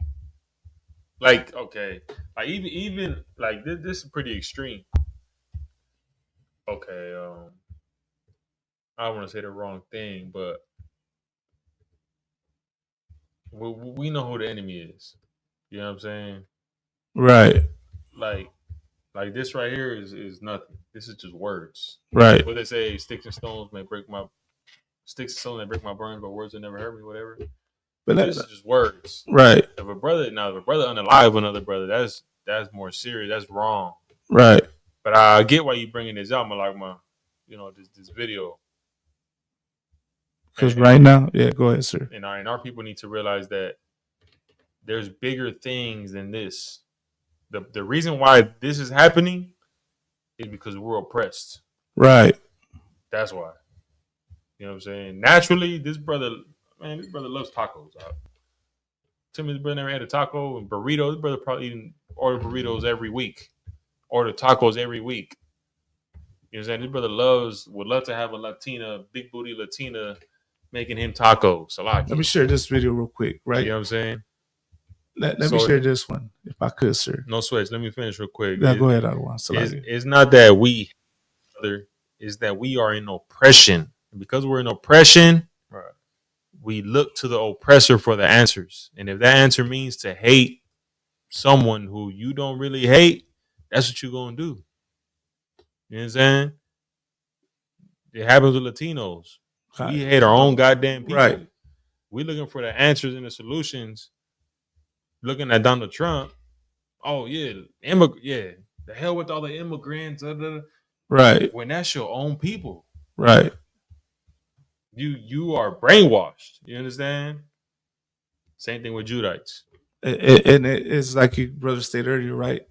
Like, okay, like even like this is pretty extreme. Okay, I don't want to say the wrong thing, but we know who the enemy is. You know what I'm saying? Right. Like this right here is nothing. This is just words. Right. What they say, sticks and stones may break my bones, but words will never hurt me. Whatever. But this is just words. Right. If a brother unalive another brother, that's more serious. That's wrong. Right. But I get why you bringing this out, Malagma. You know, this video. Because right now, yeah, go ahead, sir. And our people need to realize that there's bigger things than this. The reason why this is happening is because we're oppressed. Right. That's why. You know what I'm saying? Naturally, this brother loves tacos. Timmy's brother never had a taco and burrito. This brother probably order burritos every week. Order tacos every week. You know what I'm saying? This brother would love to have a Latina, big booty Latina making him tacos. Let me share this video real quick, right? You know what I'm saying? Let me share this one, if I could, sir. No sweats. Let me finish real quick. Yeah, go ahead, it's not that it's that we are in oppression. And because we're in oppression, we look to the oppressor for the answers. And if that answer means to hate someone who you don't really hate, that's what you're going to do. You know what I'm saying? It happens with Latinos. We hate our own goddamn people. Right. We're looking for the answers and the solutions. Looking at Donald Trump. Oh, yeah. The hell with all the immigrants. Right. When that's your own people. Right. You are brainwashed. You understand? Same thing with Judites. And it's like your brother stated earlier, right?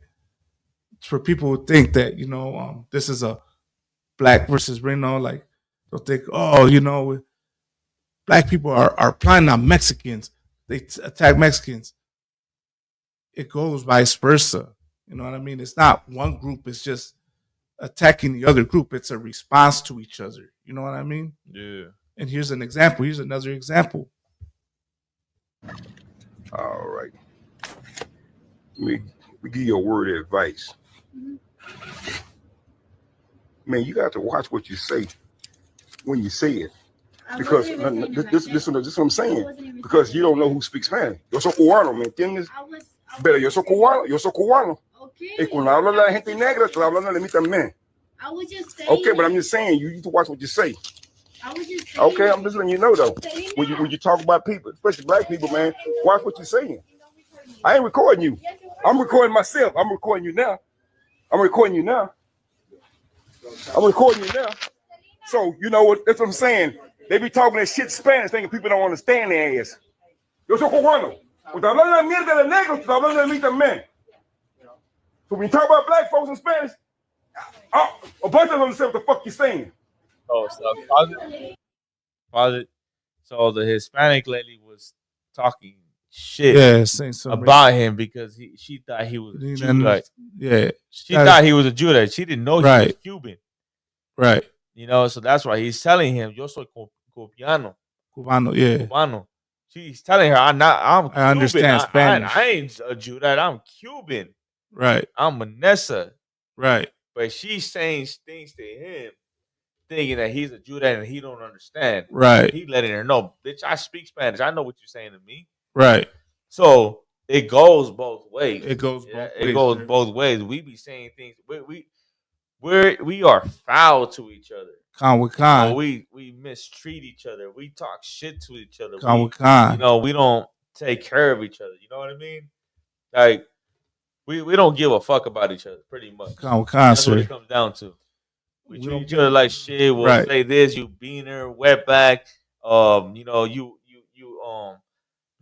For people who think that, you know, this is a black versus Reno, like, they'll think, oh, you know, black people are planning on Mexicans. They attack Mexicans. It goes vice versa. You know what I mean? It's not one group. It's just attacking the other group. It's a response to each other. You know what I mean? Yeah. And here's an example. Here's another example. All right. We give you a word of advice. Man, you got to watch what you say when you say it. Because this is what I'm saying. Because you don't know who speaks Spanish. Yo soy cubano, ¿me entiendes? Pero yo soy cubano. Y cuando habla la gente negra, te hablan de mí también. Okay, but I'm just saying, you need to watch what you say. Okay, I'm just letting you know though. When you talk about people, especially black people, man, watch what you're saying. I ain't recording you. I'm recording myself. I'm recording you now. I'm recording you now. I'm recording you now. So, you know what? That's what I'm saying. They be talking that shit Spanish, thinking people don't understand their ass. Yo soy cubano. Cuando hablando de mierda de negros, está hablando de mí también. So when you talk about black folks in Spanish, a bunch of them understand what the fuck you're saying. Oh, so pause it. So the Hispanic lady was talking shit saying something about him because she thought he was a Judite. Yeah. She thought he was a Judite. She didn't know he was Right. Cuban. Right. You know, so that's why he's telling him, "Yo soy cubano." Cubano, yeah. Cubano. She's telling her, I'm Cuban. I understand Spanish. I ain't a Judite. I'm Cuban. Right. I'm Manessa. Right. But she's saying things to him, thinking that he's a Judite and he don't understand. Right. He letting her know, bitch, I speak Spanish. I know what you're saying to me. Right. So it goes both ways. It goes both ways. It goes both ways. We be saying things. We are foul to each other. Con with con. You know, we mistreat each other. We talk shit to each other. Con with con. You know, we don't take care of each other. You know what I mean? Like we don't give a fuck about each other, pretty much. Con with con, That's what sir. it comes down to. We don't treat each other like shit. We'll Right. say this, you beaner, wetback, you know, you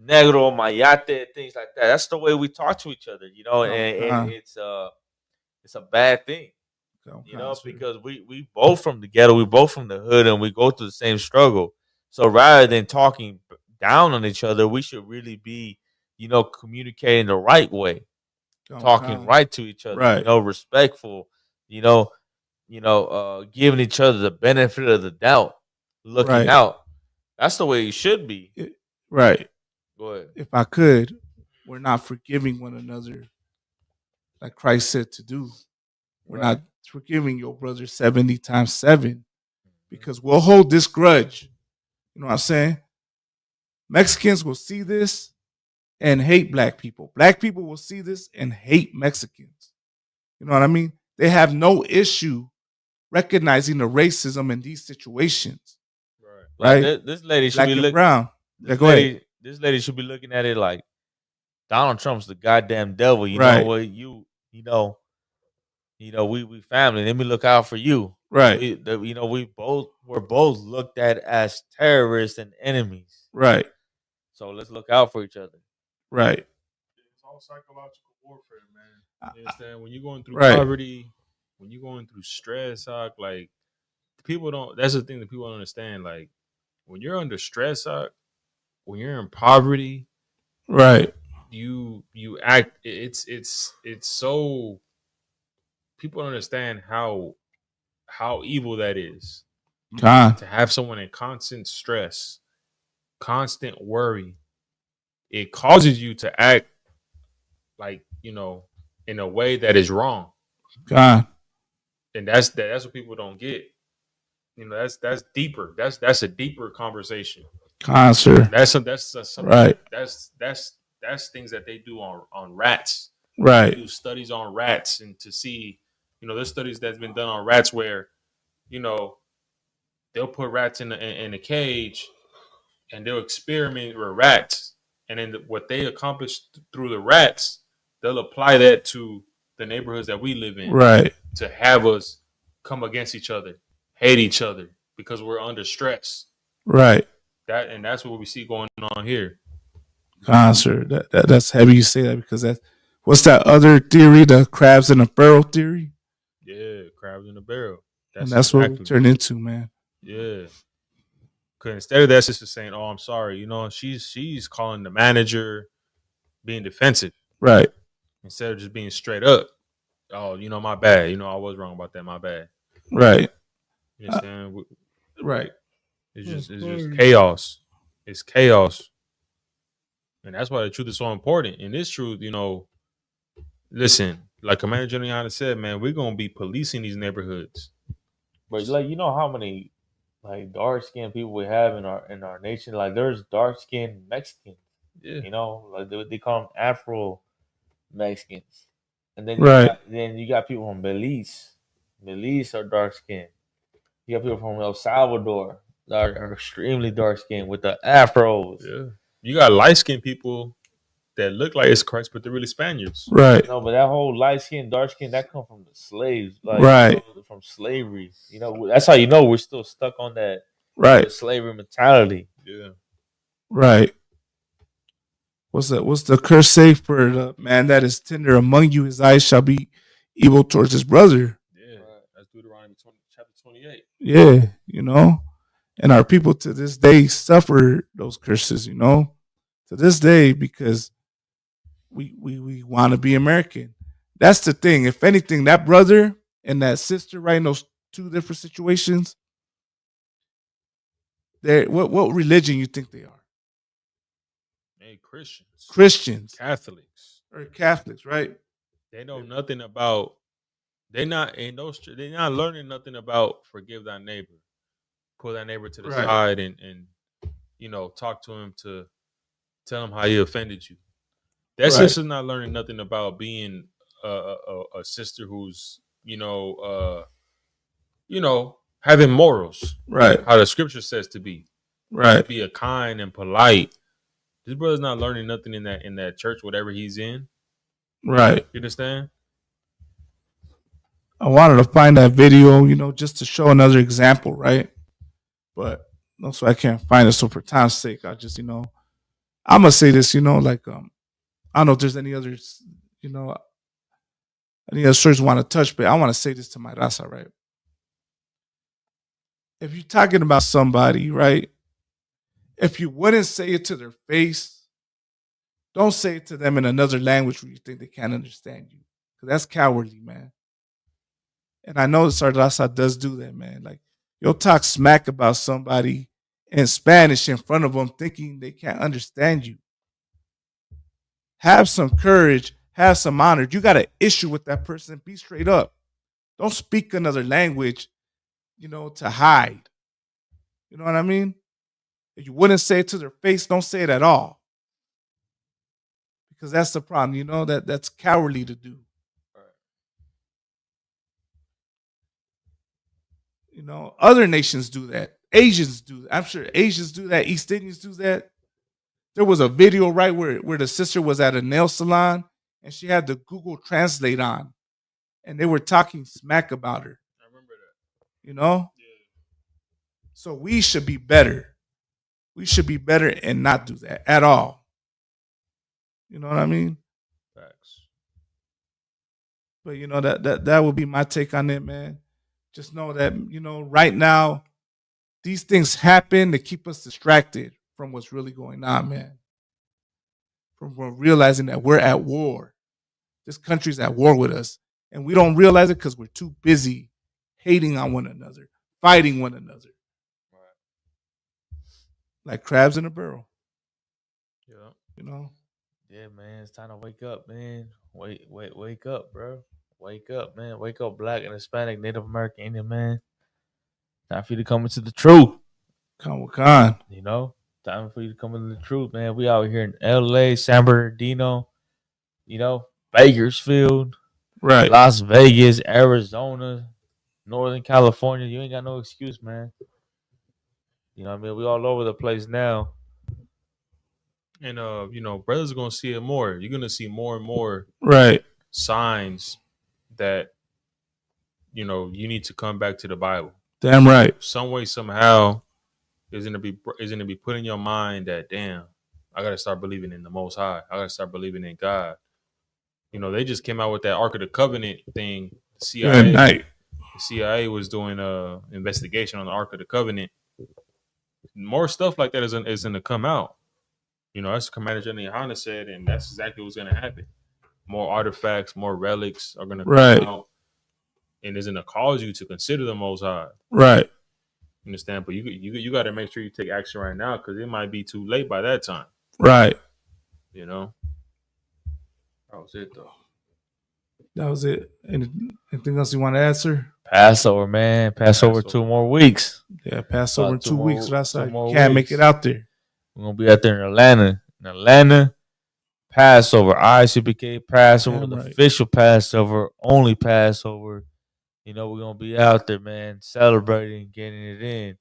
negro, mayate, things like that. That's the way we talk to each other, you know, and it's a bad thing. You know, because we both from the ghetto, we both from the hood, and we go through the same struggle. So rather than talking down on each other, we should really be, you know, communicating the right way, talking right to each other, Right. you know, respectful, you know, giving each other the benefit of the doubt, looking Right. out. That's the way it should be. Right. Go ahead. If I could, we're not forgiving one another like Christ said to do. We're Right. not forgiving your brother 70 times 7 because we'll hold this grudge. You know what I'm saying? Mexicans will see this and hate black people. Black people will see this and hate Mexicans. You know what I mean? They have no issue recognizing the racism in these situations. Like, Right? this lady should Black be and looking. brown. Yeah, go ahead. This lady should be looking at it like Donald Trump's the goddamn devil. You Right. know what? You know, we family. Let me look out for you. Right. We're both looked at as terrorists and enemies. Right. So let's look out for each other. Right. It's all psychological warfare, man. You understand? When you're going through Right. poverty, when you're going through stress, like people don't. That's the thing that people don't understand. Like when you're under stress, when you're in poverty, Right. you act. It's so. People don't understand how evil that is. Con. To have someone in constant stress, constant worry, it causes you to act like, you know, in a way that is wrong. Con. And that's what people don't get. You know, that's deeper. That's a deeper conversation. Con, sir. That's something. Right. That's things that they do on rats. Right. They do studies on rats, and to see, you know, there's studies that's been done on rats where, you know, they'll put rats in a cage and they'll experiment with rats, and then what they accomplish through the rats, they'll apply that to the neighborhoods that we live in. Right. To have us come against each other, hate each other because we're under stress. Right. That's what we see going on here. Con, sir. That's heavy you say that because what's that other theory? The crabs in a barrel theory? Yeah, crabs in a barrel. And that's what we turned into, man. Yeah. Cause instead of that, sister saying, "Oh, I'm sorry," you know, she's calling the manager, being defensive, right? Instead of just being straight up. Oh, you know, my bad. You know, I was wrong about that. My bad. Right. You understand? Right. It's just chaos. It's chaos, and that's why the truth is so important. And this truth, you know, listen, like Commander General said, man, we're gonna be policing these neighborhoods. But like, you know how many like dark skinned people we have in our nation? Like there's dark skinned Mexicans. Yeah. You know, like they call them Afro Mexicans. And then right. you got people from Belize. Belize are dark skinned. You got people from El Salvador that are extremely dark skinned with the afros. Yeah. You got light skinned people that look like it's Christ, but they're really Spaniards. Right. No, but that whole light skin, dark skin, that come from the slaves, like Right. from slavery. That's how we're still stuck on that Right. the slavery mentality. Yeah. Right. What's the curse say for the man that is tender among you? His eyes shall be evil towards his brother. Yeah, that's Deuteronomy chapter 28. Yeah, and our people to this day suffer those curses, to this day, because we want to be American. That's the thing. If anything, that brother and that sister, right, in those two different situations, what religion you think they are? Hey, Christians, Catholics, or Catholics, right? They know nothing about. They're not learning nothing about forgive thy neighbor, pull that neighbor to the Right. side, and talk to him to tell him how he offended you. That Right. sister's not learning nothing about being a sister who's having morals, Right. How the scripture says to be, Right. Be a kind and polite. This brother's not learning nothing in that church, whatever he's in. Right. You understand? I wanted to find that video, just to show another example, right? But also I can't find it. So for time's sake, I just, I'm gonna say this, like I don't know if there's any others, any other stories want to touch, but I want to say this to my Raza, right? If you're talking about somebody, right? If you wouldn't say it to their face, don't say it to them in another language where you think they can't understand you. Because that's cowardly, man. And I know that our Raza does do that, man. Like, you'll talk smack about somebody in Spanish in front of them thinking they can't understand you. Have some courage, have some honor. You got an issue with that person, be straight up. Don't speak another language, to hide. You know what I mean? If you wouldn't say it to their face, don't say it at all. Because that's the problem, that's cowardly to do. Other nations do that. Asians do that. I'm sure Asians do that. East Indians do that. There was a video, right, where the sister was at a nail salon and she had the Google Translate on. And they were talking smack about her. I remember that. Yeah. So we should be better. We should be better and not do that at all. You know what I mean? Facts. But that would be my take on it, man. Just know that, right now, these things happen to keep us distracted from what's really going on, man. From realizing that we're at war. This country's at war with us. And we don't realize it because we're too busy hating on one another, fighting one another. Like crabs in a barrel. Yeah. Yeah, man. It's time to wake up, man. Wake up, bro. Wake up, man. Wake up, Black and Hispanic, Native American, Indian, man. Time for you to come into the truth. Come with Khan. Time for you to come into the truth, man. We out here in LA, San Bernardino, Bakersfield, right, Las Vegas, Arizona, Northern California. You ain't got no excuse, man. You know what I mean? We all over the place now. And brothers are gonna see it more. You're gonna see more and more right signs that you need to come back to the Bible. Damn right. Some way, somehow, is gonna be put in your mind that damn, I gotta start believing in the Most High. I gotta start believing in God. They just came out with that Ark of the Covenant thing. The CIA was doing a investigation on the Ark of the Covenant. More stuff like that is gonna come out. As Commander General Yohana said, and that's exactly what's gonna happen. More artifacts, more relics are gonna come out, and it's gonna cause you to consider the Most High. Right. Understand? But you got to make sure you take action right now because it might be too late by that time. Right. That was it, though. That was it. Anything else you want to answer? Passover, man. Passover 2 more weeks. Yeah, Passover in 2 weeks. That's how you weeks. can't make it out there. We're going to be out there in Atlanta. Passover, ICPK Passover, the official Passover, only Passover. We're going to be out there, man, celebrating, getting it in.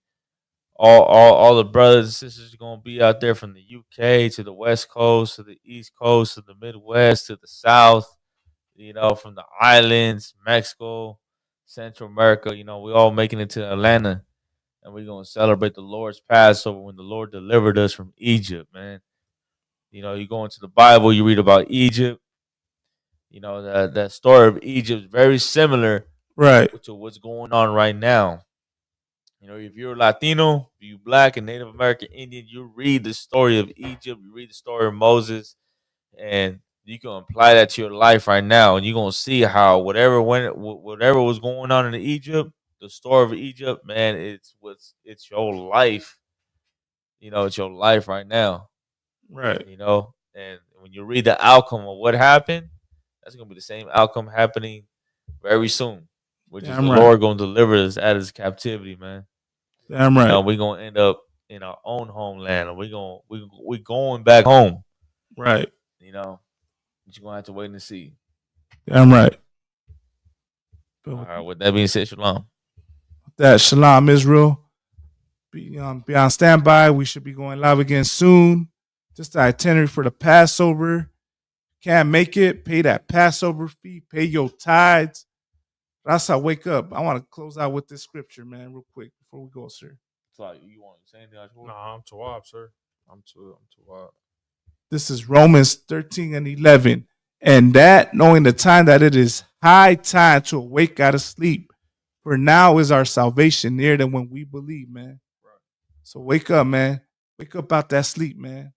all the brothers and sisters are gonna be out there from the UK to the West Coast to the East Coast to the Midwest to the South. You know, from the islands, Mexico, Central America. You know, we all making it to Atlanta, and we're gonna celebrate the Lord's Passover when the Lord delivered us from Egypt, man. You know, you go into the Bible, you read about Egypt. You know, that story of Egypt is very similar, right, to what's going on right now. You know, if you're Latino, you Black and Native American Indian, you read the story of Egypt, you read the story of Moses, and you can apply that to your life right now, and you're gonna see how whatever was going on in Egypt, the story of Egypt, man, it's your life. You know, it's your life right now. Right. You know, and when you read the outcome of what happened, that's gonna be the same outcome happening very soon, which is the Lord gonna deliver us out of this captivity, man. Damn right. You know, we're gonna end up in our own homeland, and we're going back home. Right. You know, but you're gonna have to wait and see. Damn right. All right. With that being said, shalom. That shalom, Israel. Be on standby. We should be going live again soon. Just the itinerary for the Passover. Can't make it, pay that Passover fee, pay your tithes. Raza, wake up. I want to close out with this scripture, man, real quick before we go, sir. So you want to say anything else? No, I'm Tawab, sir. I'm Tawab. This is Romans 13:11. And that, knowing the time that it is high time to awake out of sleep, for now is our salvation nearer than when we believe, man. Right. So wake up, man. Wake up out that sleep, man.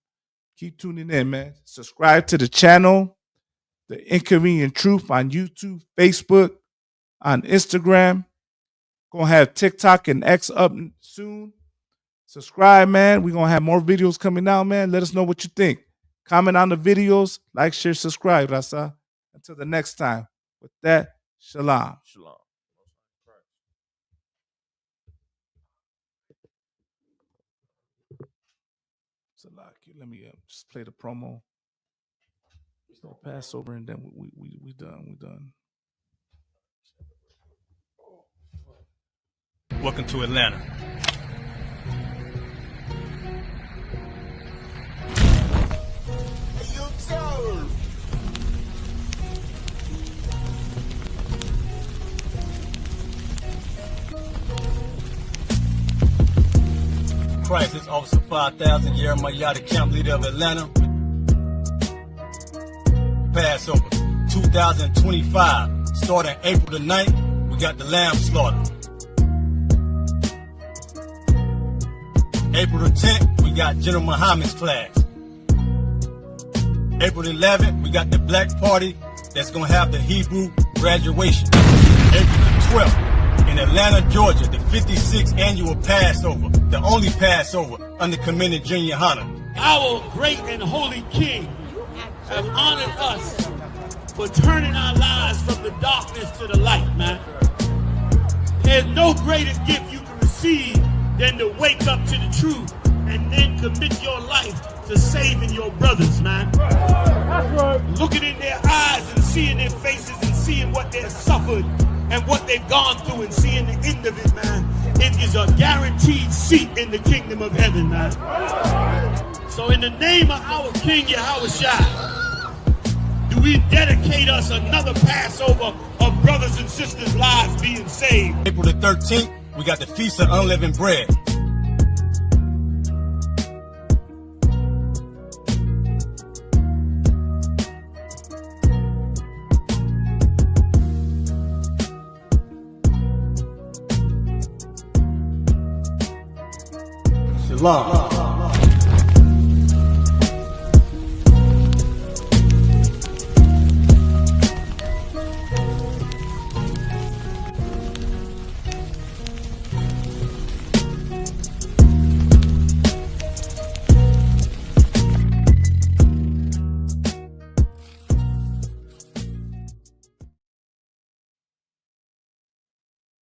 Keep tuning in, man. Subscribe to the channel, The Inconvenient Truth, on YouTube, Facebook, on Instagram. Gonna have TikTok and X up soon. Subscribe, man. We're gonna have more videos coming out, man. Let us know what you think. Comment on the videos, like, share, subscribe, Raza. Until the next time. With that, shalom. Shalom. Let me just play the promo. So Passover, and then we done. We done. Welcome to Atlanta. Crisis Officer 5000, Jeremiah, the camp leader of Atlanta. Passover 2025, starting April the 9th, we got the lamb slaughter. April the 10th, we got General Muhammad's class. April the 11th, we got the black party that's gonna have the Hebrew graduation. April the 12th, in Atlanta, Georgia, the 56th annual Passover, the only Passover under Commander Junior Hunter. Our great and holy King have honored us for turning our lives from the darkness to the light, man. There's no greater gift you can receive than to wake up to the truth and then commit your life to saving your brothers, man. Looking in their eyes and seeing their faces and seeing what they've suffered and what they've gone through and seeing the end of it, man. It is a guaranteed seat in the kingdom of heaven, man. So in the name of our King Yahushua, do we dedicate us another Passover of brothers and sisters' lives being saved. April the 13th, we got the Feast of Unleavened Bread. Shalom.